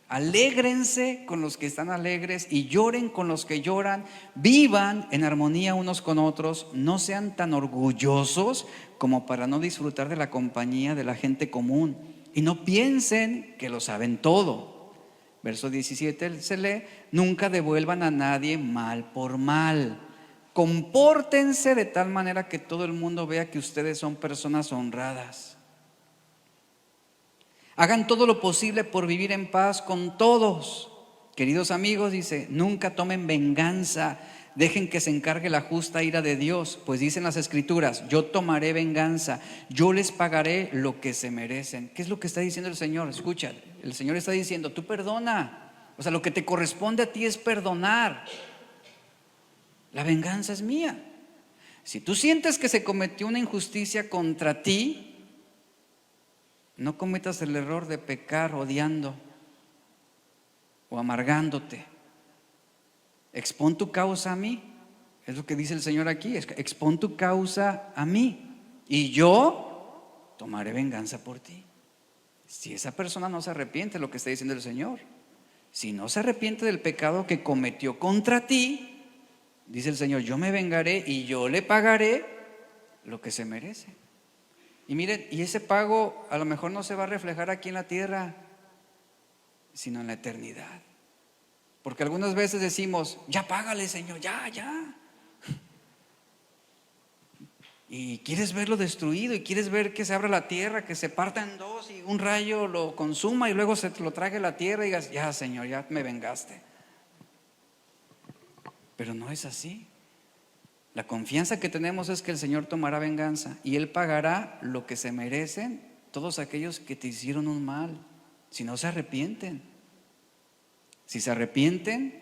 Alégrense con los que están alegres y lloren con los que lloran. Vivan en armonía unos con otros. No sean tan orgullosos como para no disfrutar de la compañía de la gente común, y no piensen que lo saben todo. Verso 17 se lee: nunca devuelvan a nadie mal por mal. Compórtense de tal manera que todo el mundo vea que ustedes son personas honradas. Hagan todo lo posible por vivir en paz con todos. Queridos amigos, dice, nunca tomen venganza. Dejen que se encargue la justa ira de Dios, pues dicen las Escrituras: yo tomaré venganza, yo les pagaré lo que se merecen. ¿Qué es lo que está diciendo el Señor? Escucha, el Señor está diciendo: tú perdona. O sea, lo que te corresponde a ti es perdonar. La venganza es mía. Si tú sientes que se cometió una injusticia contra ti, no cometas el error de pecar odiando o amargándote. Expón tu causa a mí. Es lo que dice el Señor aquí: expón tu causa a mí y yo tomaré venganza por ti. Si esa persona no se arrepiente, lo que está diciendo el Señor, si no se arrepiente del pecado que cometió contra ti, dice el Señor: yo me vengaré y yo le pagaré lo que se merece. Y miren, y ese pago a lo mejor no se va a reflejar aquí en la tierra, sino en la eternidad. Porque algunas veces decimos: ya págale, Señor, ya. Y quieres verlo destruido, y quieres ver que se abra la tierra, que se parta en dos y un rayo lo consuma y luego se te lo trague la tierra y digas: ya, Señor, ya me vengaste. Pero no es así. La confianza que tenemos es que el Señor tomará venganza y Él pagará lo que se merecen todos aquellos que te hicieron un mal, si no se arrepienten. Si se arrepienten,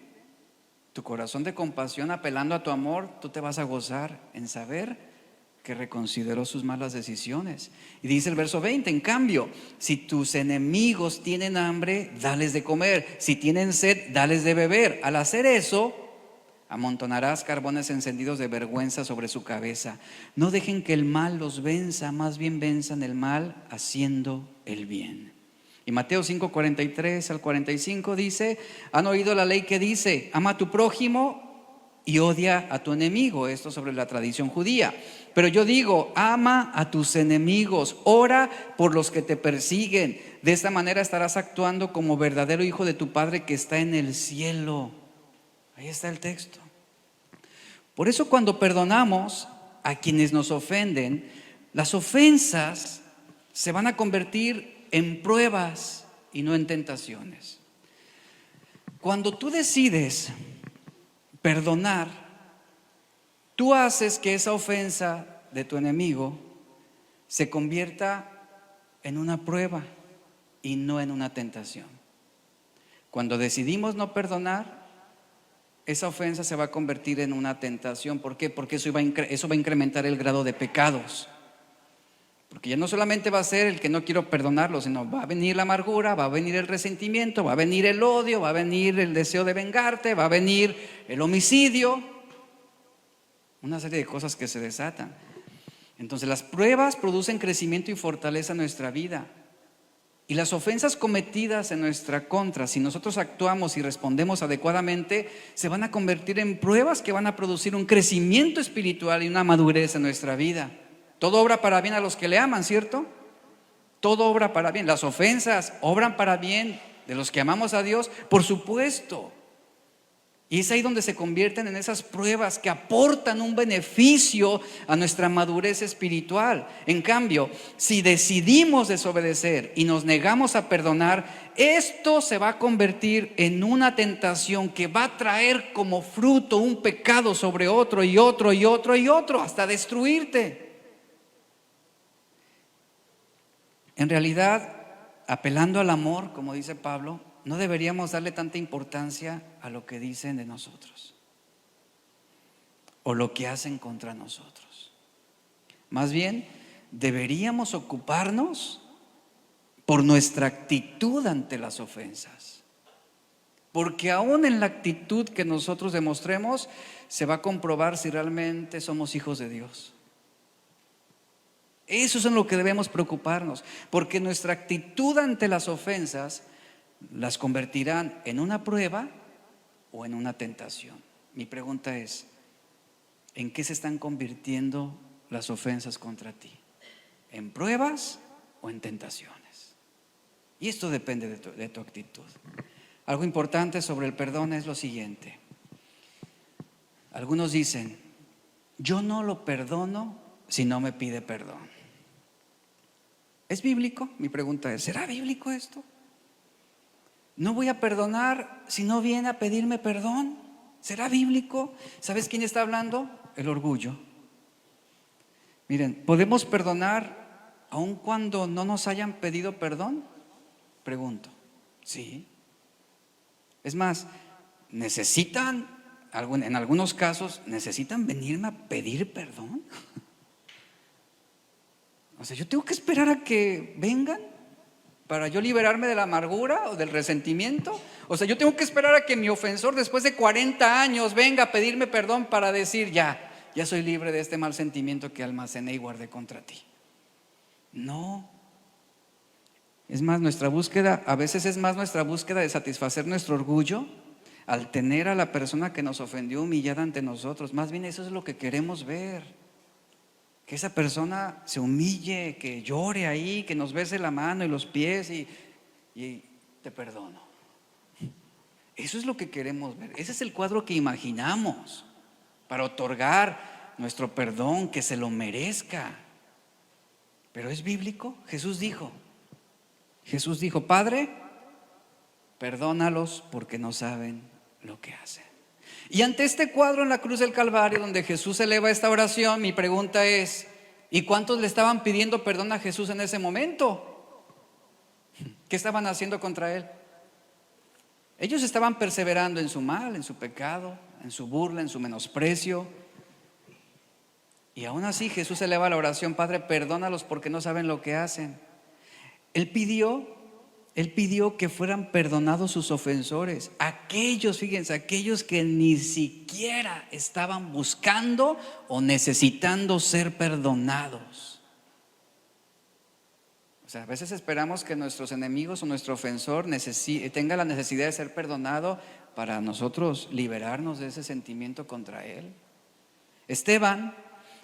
tu corazón de compasión apelando a tu amor, tú te vas a gozar en saber que reconsideró sus malas decisiones. Y dice el verso 20, en cambio, si tus enemigos tienen hambre, dales de comer. Si tienen sed, dales de beber. Al hacer eso, amontonarás carbones encendidos de vergüenza sobre su cabeza. No dejen que el mal los venza, más bien venzan el mal haciendo el bien. Y Mateo 5, 43 al 45 dice, han oído la ley que dice, ama a tu prójimo y odia a tu enemigo. Esto sobre la tradición judía. Pero yo digo, ama a tus enemigos, ora por los que te persiguen. De esta manera estarás actuando como verdadero hijo de tu Padre que está en el cielo. Ahí está el texto. Por eso cuando perdonamos a quienes nos ofenden, las ofensas se van a convertir en pruebas y no en tentaciones. Cuando tú decides perdonar, tú haces que esa ofensa de tu enemigo se convierta en una prueba y no en una tentación. Cuando decidimos no perdonar, esa ofensa se va a convertir en una tentación. ¿Por qué? Porque eso va a incrementar el grado de pecados. Porque ya no solamente va a ser el que no quiero perdonarlo, sino va a venir la amargura, va a venir el resentimiento, va a venir el odio, va a venir el deseo de vengarte, va a venir el homicidio, una serie de cosas que se desatan. Entonces las pruebas producen crecimiento y fortaleza en nuestra vida. Y las ofensas cometidas en nuestra contra, si nosotros actuamos y respondemos adecuadamente, se van a convertir en pruebas que van a producir un crecimiento espiritual y una madurez en nuestra vida. Todo obra para bien a los que le aman, ¿cierto? Todo obra para bien. Las ofensas obran para bien de los que amamos a Dios, por supuesto. Y es ahí donde se convierten en esas pruebas que aportan un beneficio a nuestra madurez espiritual. En cambio, si decidimos desobedecer y nos negamos a perdonar, esto se va a convertir en una tentación que va a traer como fruto un pecado sobre otro y otro y otro y otro, hasta destruirte. En realidad, apelando al amor, como dice Pablo, no deberíamos darle tanta importancia a lo que dicen de nosotros o lo que hacen contra nosotros. Más bien, deberíamos ocuparnos por nuestra actitud ante las ofensas. Porque aún en la actitud que nosotros demostremos, se va a comprobar si realmente somos hijos de Dios. Eso es en lo que debemos preocuparnos, porque nuestra actitud ante las ofensas las convertirán en una prueba o en una tentación. Mi pregunta es, ¿en qué se están convirtiendo las ofensas contra ti? ¿En pruebas o en tentaciones? Y esto depende de tu actitud. Algo importante sobre el perdón es lo siguiente. Algunos dicen, yo no lo perdono si no me pide perdón. ¿Es bíblico? Mi pregunta es, ¿será bíblico esto? No voy a perdonar si no viene a pedirme perdón. ¿Será bíblico? ¿Sabes quién está hablando? El orgullo. Miren, ¿podemos perdonar aun cuando no nos hayan pedido perdón? Pregunto. Sí. Es más, en algunos casos, ¿necesitan venirme a pedir perdón? O sea, ¿yo tengo que esperar a que vengan para yo liberarme de la amargura o del resentimiento? O sea, ¿yo tengo que esperar a que mi ofensor después de 40 años venga a pedirme perdón para decir ya soy libre de este mal sentimiento que almacené y guardé contra ti? No. Es más, a veces es más nuestra búsqueda de satisfacer nuestro orgullo al tener a la persona que nos ofendió humillada ante nosotros. Más bien eso es lo que queremos ver. Que esa persona se humille, que llore ahí, que nos bese la mano y los pies y te perdono. Eso es lo que queremos ver. Ese es el cuadro que imaginamos para otorgar nuestro perdón, que se lo merezca. Pero ¿es bíblico? Jesús dijo, Padre, perdónalos porque no saben lo que hacen. Y ante este cuadro en la cruz del Calvario, donde Jesús eleva esta oración, mi pregunta es, ¿y cuántos le estaban pidiendo perdón a Jesús en ese momento? ¿Qué estaban haciendo contra él? Ellos estaban perseverando en su mal, en su pecado, en su burla, en su menosprecio. Y aún así Jesús eleva la oración: Padre, perdónalos porque no saben lo que hacen. Él pidió que fueran perdonados sus ofensores. Aquellos, fíjense, aquellos que ni siquiera estaban buscando o necesitando ser perdonados. O sea, a veces esperamos que nuestros enemigos o nuestro ofensor tenga la necesidad de ser perdonado para nosotros liberarnos de ese sentimiento contra él. Esteban,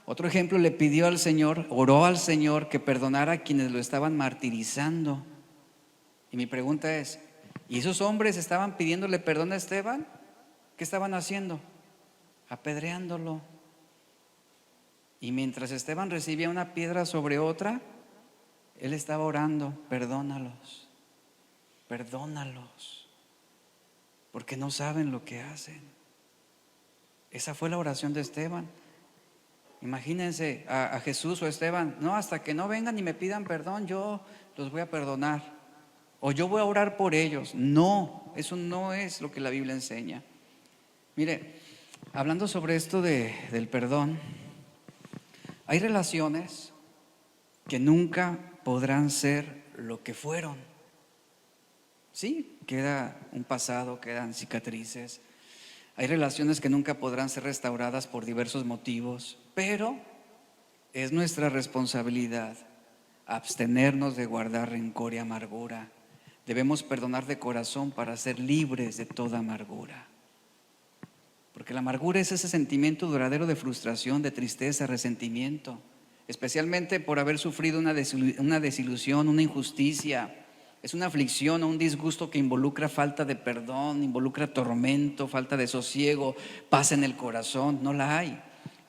otro ejemplo, le pidió al Señor, oró al Señor que perdonara a quienes lo estaban martirizando. Y mi pregunta es: ¿y esos hombres estaban pidiéndole perdón a Esteban? ¿Qué estaban haciendo? Apedreándolo. Y mientras Esteban recibía una piedra sobre otra, él estaba orando: perdónalos, perdónalos, porque no saben lo que hacen. Esa fue la oración de Esteban. Imagínense a Jesús o a Esteban: no, hasta que no vengan y me pidan perdón, yo los voy a perdonar, o yo voy a orar por ellos. No, eso no es lo que la Biblia enseña. Mire, hablando sobre esto del perdón, hay relaciones que nunca podrán ser lo que fueron. Sí, queda un pasado, quedan cicatrices. Hay relaciones que nunca podrán ser restauradas por diversos motivos, pero es nuestra responsabilidad abstenernos de guardar rencor y amargura. Debemos perdonar de corazón para ser libres de toda amargura. Porque la amargura es ese sentimiento duradero de frustración, de tristeza, resentimiento, especialmente por haber sufrido una desilusión, una injusticia. Es una aflicción o un disgusto que involucra falta de perdón, involucra tormento, falta de sosiego, paz en el corazón. No la hay.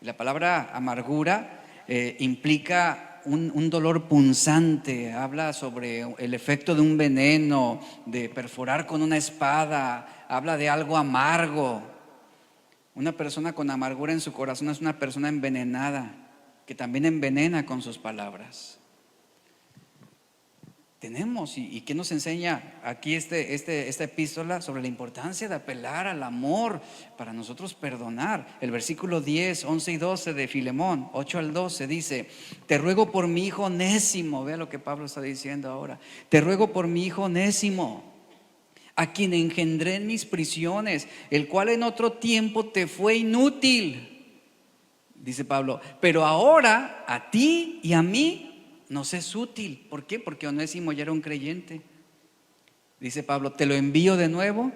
La palabra amargura implica un dolor punzante. Habla sobre el efecto de un veneno, de perforar con una espada. Habla de algo amargo. Una persona con amargura en su corazón es una persona envenenada, que también envenena con sus palabras. Tenemos, ¿y qué nos enseña aquí esta epístola? Sobre la importancia de apelar al amor para nosotros perdonar. El versículo 10, 11 y 12 de Filemón, 8 al 12 dice: te ruego por mi hijo Onésimo. Vea lo que Pablo está diciendo ahora. Te ruego por mi hijo Onésimo, a quien engendré en mis prisiones, el cual en otro tiempo te fue inútil, dice Pablo, pero ahora a ti y a mí nos es útil. ¿Por qué? Porque Onésimo ya era un creyente. Dice Pablo: te lo envío de nuevo,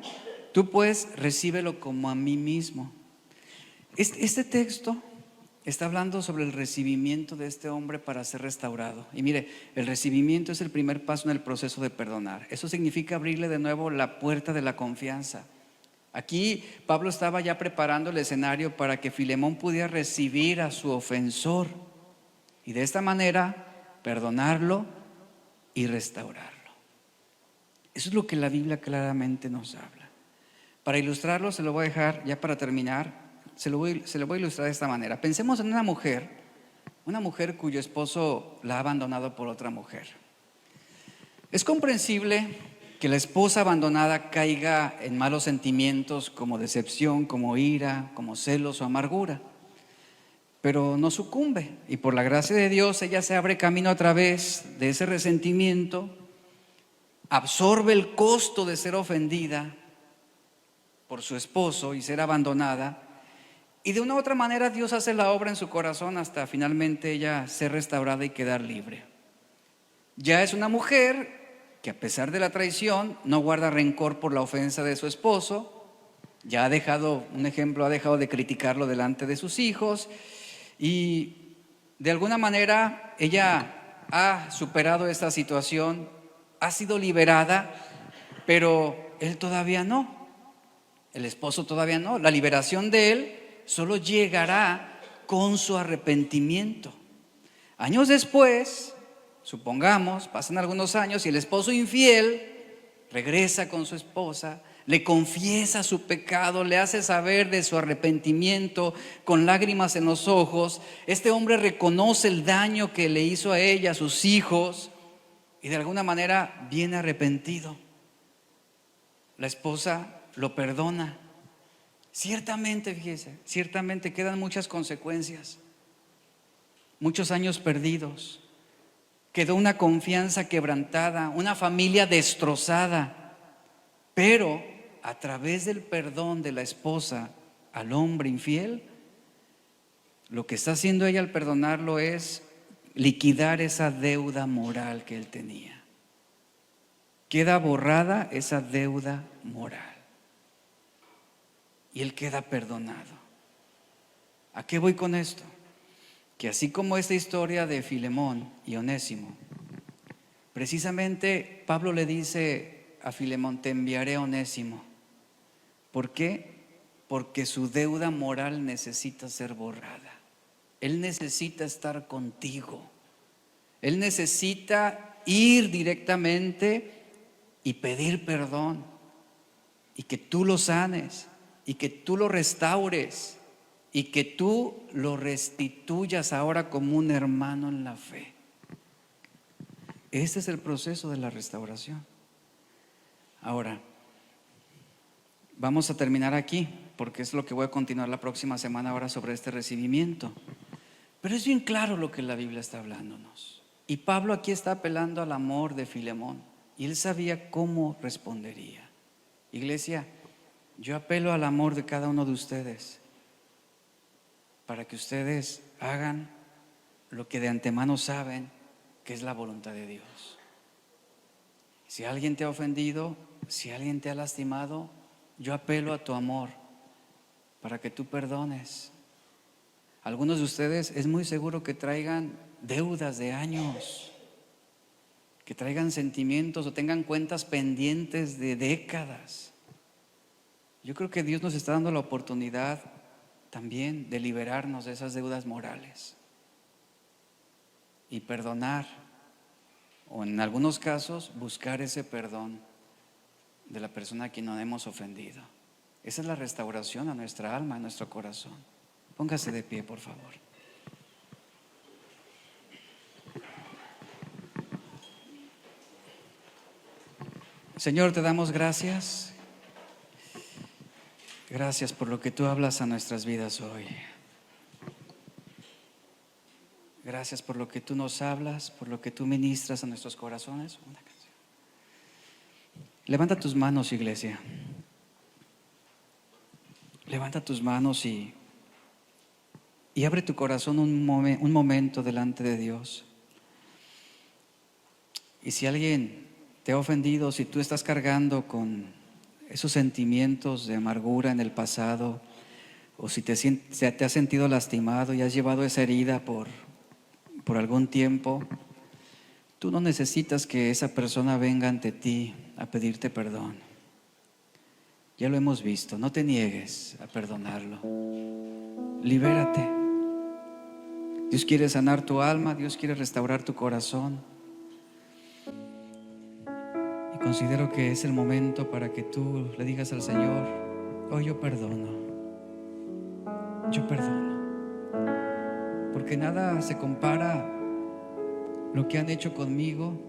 tú pues recíbelo como a mí mismo. Este texto está hablando sobre el recibimiento de este hombre para ser restaurado. Y mire, el recibimiento es el primer paso en el proceso de perdonar. Eso significa abrirle de nuevo la puerta de la confianza. Aquí Pablo estaba ya preparando el escenario para que Filemón pudiera recibir a su ofensor y de esta manera perdonarlo y restaurarlo. Eso es lo que la Biblia claramente nos habla. Para ilustrarlo, se lo voy a dejar ya para terminar. Se lo voy a ilustrar de esta manera. Pensemos en una mujer cuyo esposo la ha abandonado por otra mujer. Es comprensible que la esposa abandonada caiga en malos sentimientos como decepción, como ira, como celos o amargura, pero no sucumbe, y por la gracia de Dios ella se abre camino a través de ese resentimiento, absorbe el costo de ser ofendida por su esposo y ser abandonada, y de una u otra manera Dios hace la obra en su corazón hasta finalmente ella ser restaurada y quedar libre. Ya es una mujer que, a pesar de la traición, no guarda rencor por la ofensa de su esposo. Ya ha dejado de criticarlo delante de sus hijos, y de alguna manera ella ha superado esta situación, ha sido liberada, pero él todavía no, el esposo todavía no. La liberación de él solo llegará con su arrepentimiento. Años después, supongamos, pasan algunos años y el esposo infiel regresa con su esposa, le confiesa su pecado, le hace saber de su arrepentimiento con lágrimas en los ojos. Este hombre reconoce el daño que le hizo a ella, a sus hijos, y de alguna manera viene arrepentido. La esposa lo perdona. Ciertamente, fíjese, ciertamente quedan muchas consecuencias, muchos años perdidos. Quedó una confianza quebrantada, una familia destrozada. Pero a través del perdón de la esposa al hombre infiel, lo que está haciendo ella al perdonarlo es liquidar esa deuda moral que él tenía. Queda borrada esa deuda moral y él queda perdonado. ¿A qué voy con esto? Que así como esta historia de Filemón y Onésimo, precisamente Pablo le dice a Filemón: te enviaré a Onésimo. ¿Por qué? Porque su deuda moral necesita ser borrada. Él necesita estar contigo. Él necesita ir directamente y pedir perdón, y que tú lo sanes, y que tú lo restaures, y que tú lo restituyas ahora como un hermano en la fe. Este es el proceso de la restauración. Ahora, vamos a terminar aquí, porque es lo que voy a continuar la próxima semana ahora sobre este recibimiento. Pero es bien claro lo que la Biblia está hablándonos. Y Pablo aquí está apelando al amor de Filemón, y él sabía cómo respondería. Iglesia, yo apelo al amor de cada uno de ustedes, para que ustedes hagan lo que de antemano saben que es la voluntad de Dios. Si alguien te ha ofendido, si alguien te ha lastimado, yo apelo a tu amor para que tú perdones. Algunos de ustedes es muy seguro que traigan deudas de años, que traigan sentimientos o tengan cuentas pendientes de décadas. Yo creo que Dios nos está dando la oportunidad también de liberarnos de esas deudas morales y perdonar, o en algunos casos buscar ese perdón de la persona a quien nos hemos ofendido. Esa es la restauración a nuestra alma, a nuestro corazón. Póngase de pie, por favor. Señor, te damos gracias. Gracias por lo que tú hablas a nuestras vidas hoy. Gracias por lo que tú nos hablas, por lo que tú ministras a nuestros corazones. Una canción. Levanta tus manos, iglesia. Levanta tus manos y abre tu corazón un momento delante de Dios. Y si alguien te ha ofendido, si tú estás cargando con esos sentimientos de amargura en el pasado, o si te has sentido lastimado y has llevado esa herida por algún tiempo, tú no necesitas que esa persona venga ante ti a pedirte perdón. Ya lo hemos visto, no te niegues a perdonarlo. Libérate. Dios quiere sanar tu alma, Dios quiere restaurar tu corazón. Y considero que es el momento para que tú le digas al Señor: hoy yo perdono. Yo perdono. Porque nada se compara lo que han hecho conmigo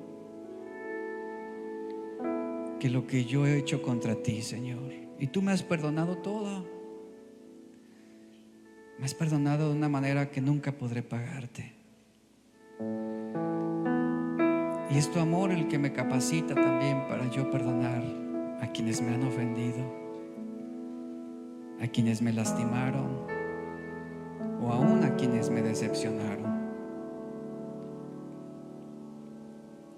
que lo que yo he hecho contra ti, Señor. Y tú me has perdonado todo. Me has perdonado de una manera que nunca podré pagarte. Y es tu amor el que me capacita también para yo perdonar a quienes me han ofendido, a quienes me lastimaron, o aún a quienes me decepcionaron.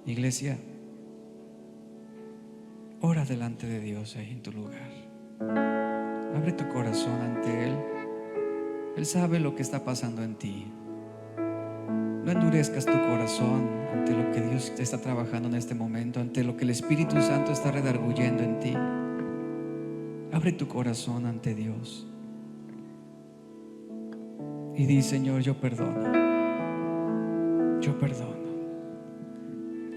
Iglesia, ora delante de Dios ahí en tu lugar. Abre tu corazón ante Él. Él sabe lo que está pasando en ti. No endurezcas tu corazón ante lo que Dios te está trabajando en este momento, ante lo que el Espíritu Santo está redarguyendo en ti. Abre tu corazón ante Dios y di: Señor, yo perdono. Yo perdono.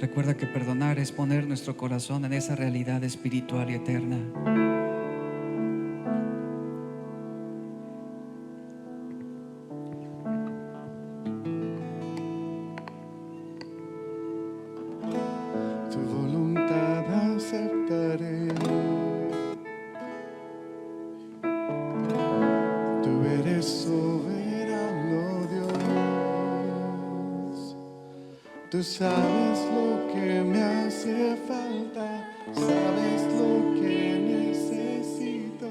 Recuerda que perdonar es poner nuestro corazón en esa realidad espiritual y eterna. Tu voluntad aceptaré. eres soberano Dios. Tú sabes lo que me hace falta, sabes lo que necesito.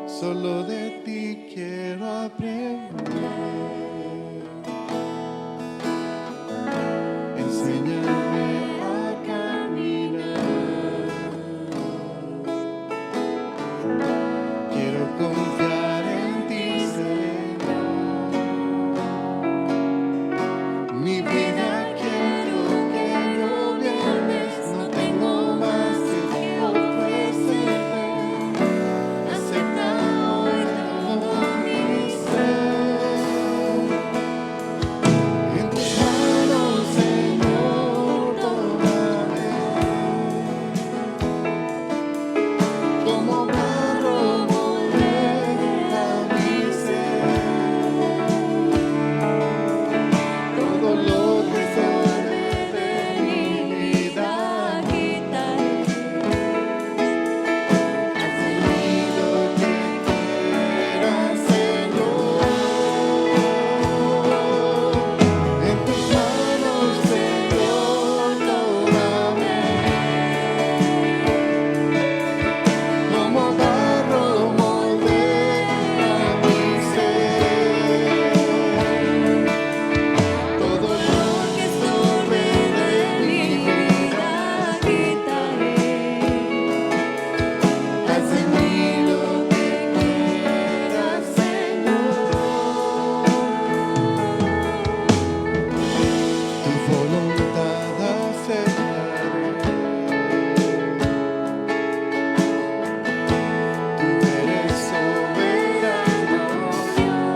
Solo de ti quiero aprender. Enséñame a caminar. Quiero confiar en ti, Señor. Mi vida quiero que gobiernes. No tengo más que ofrecerte. Acepta hoy todo mi ser. En tus manos, Señor, tómame. Como barro moldea mi ser. Todo lo que sobre de mi vida quitaré. Haz de mí lo que quieras, Señor. En tus manos, Señor, tómame. Como barro moldea mi ser. Todo lo que sobre de mi vida quitaré. Haz de mí lo que quieras, Señor. Tu voluntad aceptaré. Tú eres soberano Dios.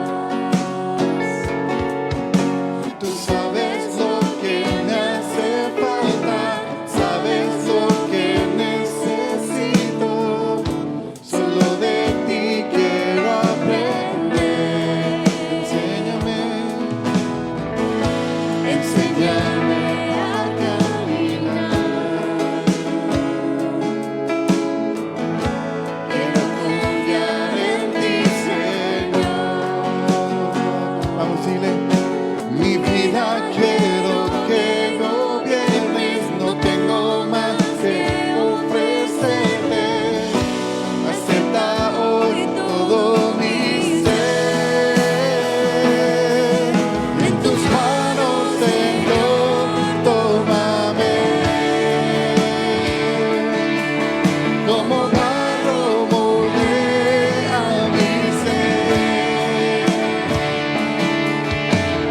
Tú sabes lo que me hace falta, sabes lo que necesito. Solo de ti quiero aprender. Enséñame a caminar. Quiero confiar en ti, Señor. Vamos, dile. Mi vida quiero que gobiernes. No tengo más que ofrecerte. Acepta hoy todo mi ser. En tus manos, Señor, tómame. Como barro moldea mi ser.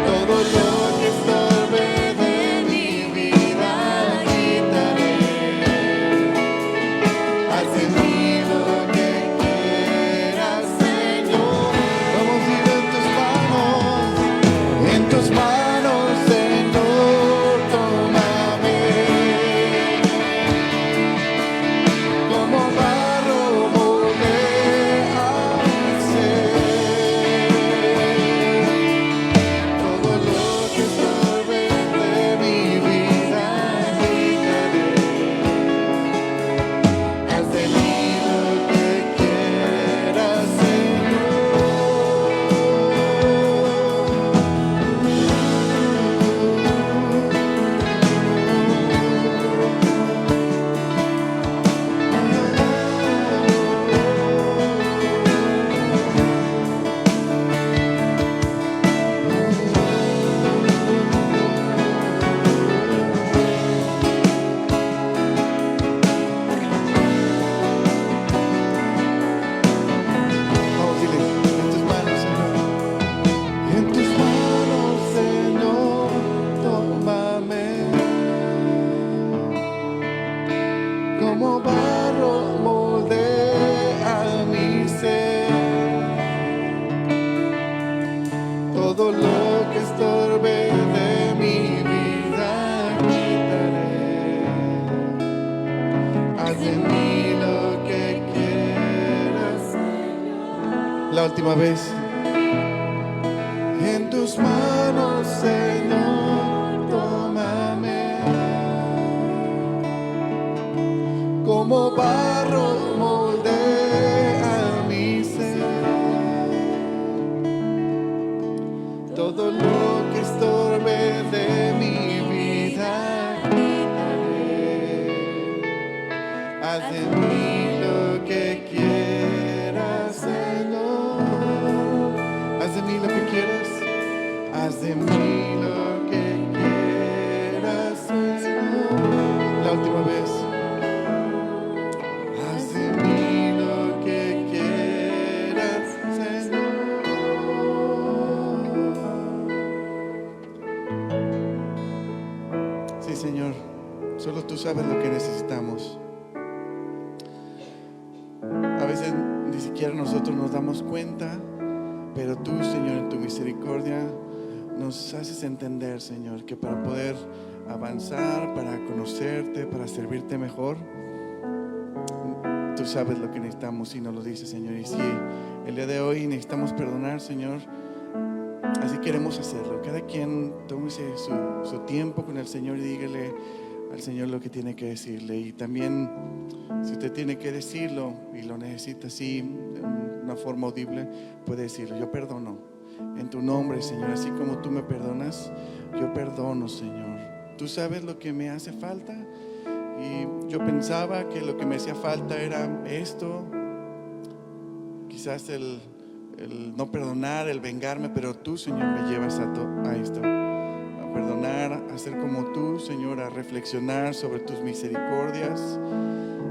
Todo lo que estorbe de mi vida quitaré. Haz de mí lo que quieras, Señor. Vamos a ir en tus manos, Señor, tómame. Como barro moldea mi ser. Todo lo que estorbe de mi vida quitaré. Haz de mí lo que quieras, Señor. Vamos, dile, en tus manos, Señor, tómame. Como barro moldea mi ser. Todo lo que estorbe de mi vida quitaré. Haz de mí lo que quieras. La última vez. En tus manos, Señor, tómame. Como barro moldea mi ser. mí lo que quieras, Señor. Haz de mí lo que quieras. Haz de mí lo que quieras, Señor. La última vez. Haz de mí lo que quieras, Señor. Sí, Señor. Solo tú sabes lo que necesitamos. A veces ni siquiera nosotros nos damos cuenta, pero tú, Señor, en tu misericordia nos haces entender, Señor, que para poder avanzar, para conocerte, para servirte mejor, tú sabes lo que necesitamos y nos lo dices, Señor. Y si el día de hoy necesitamos perdonar, Señor, así queremos hacerlo. Cada quien tómese su tiempo con el Señor y dígale al Señor lo que tiene que decirle. Y también, si usted tiene que decirlo y lo necesita así, de una forma audible, puede decirlo: yo perdono en tu nombre, Señor. Así como tú me perdonas, yo perdono, Señor. Tú sabes lo que me hace falta. Y yo pensaba que lo que me hacía falta era esto, quizás el no perdonar, el vengarme, pero tú, Señor, me llevas a esto, a perdonar, a ser como tú, Señor, a reflexionar sobre tus misericordias,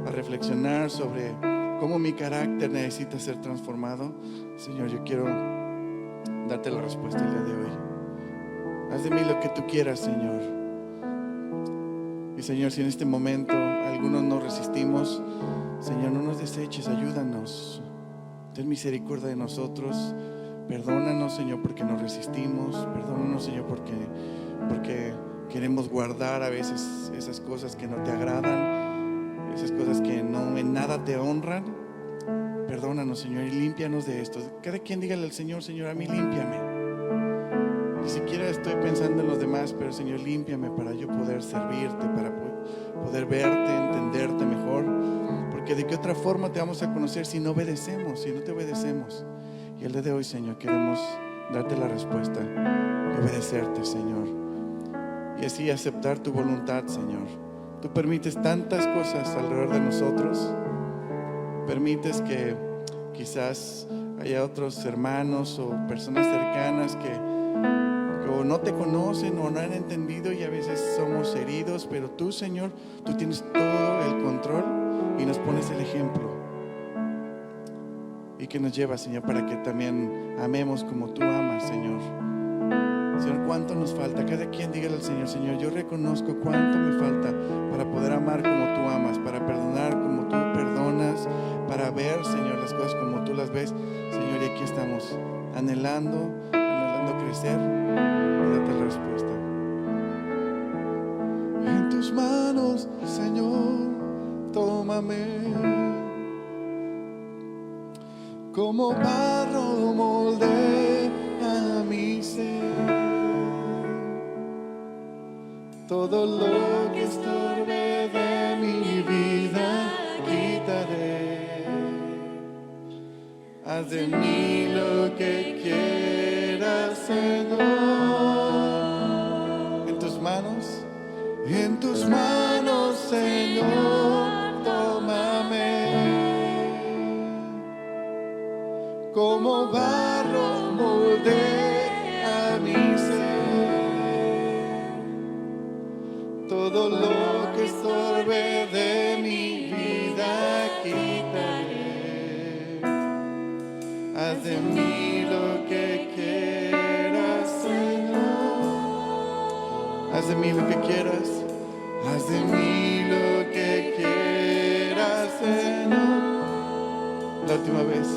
a reflexionar sobre cómo mi carácter necesita ser transformado. Señor, yo quiero darte la respuesta el día de hoy. Haz de mí lo que tú quieras, Señor. Y Señor, si en este momento algunos nos resistimos, Señor, no nos deseches, ayúdanos. Ten misericordia de nosotros. Perdónanos, Señor, porque nos resistimos. Perdónanos, Señor, porque queremos guardar a veces esas cosas que no te agradan, esas cosas que no en nada te honran. Perdónanos, Señor, y límpianos de esto. Cada quien dígale al Señor: Señor, a mí límpiame. Ni siquiera estoy pensando en los demás, pero Señor, límpiame para yo poder servirte, para poder verte, entenderte mejor. Porque de qué otra forma te vamos a conocer si no obedecemos, si no te obedecemos. Y el día de hoy, Señor, queremos darte la respuesta y obedecerte, Señor. Y así aceptar tu voluntad, Señor. Tú permites tantas cosas alrededor de nosotros. Permites que quizás haya otros hermanos o personas cercanas que o no te conocen o no han entendido, y a veces somos heridos, pero tú, Señor, tú tienes todo el control y nos pones el ejemplo. Y que nos lleva, Señor, para que también amemos como tú amas, Señor. Señor, ¿cuánto nos falta? Cada quien dígale al Señor: Señor, yo reconozco cuánto me falta para poder amar como tú amas, para perdonar como tú perdonas, para ver, Señor, las cosas como tú las ves. Señor, y aquí estamos, anhelando crecer. Y date la respuesta. En tus manos, Señor, tómame. Como barro moldea mi ser. Todo lo que estorbe de mi vida quitaré. Haz de mí lo que quieras, Señor. En tus manos, Señor, tómame. Como barro moldea mi ser. Todo lo que estorbe de mi vida quitaré. Haz de mí lo que quieras, Señor. Haz de mí lo que quieras. Haz de mí lo que quieras, Señor. La última vez.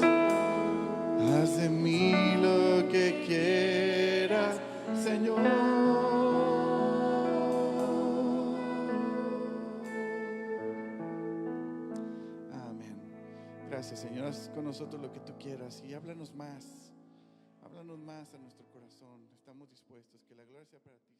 Haz de mí lo que quieras, Señor. Amén. Gracias, Señor. Haz con nosotros lo que tú quieras y háblanos más. Háblanos más a nuestro corazón. Estamos dispuestos. Que la gloria sea para ti.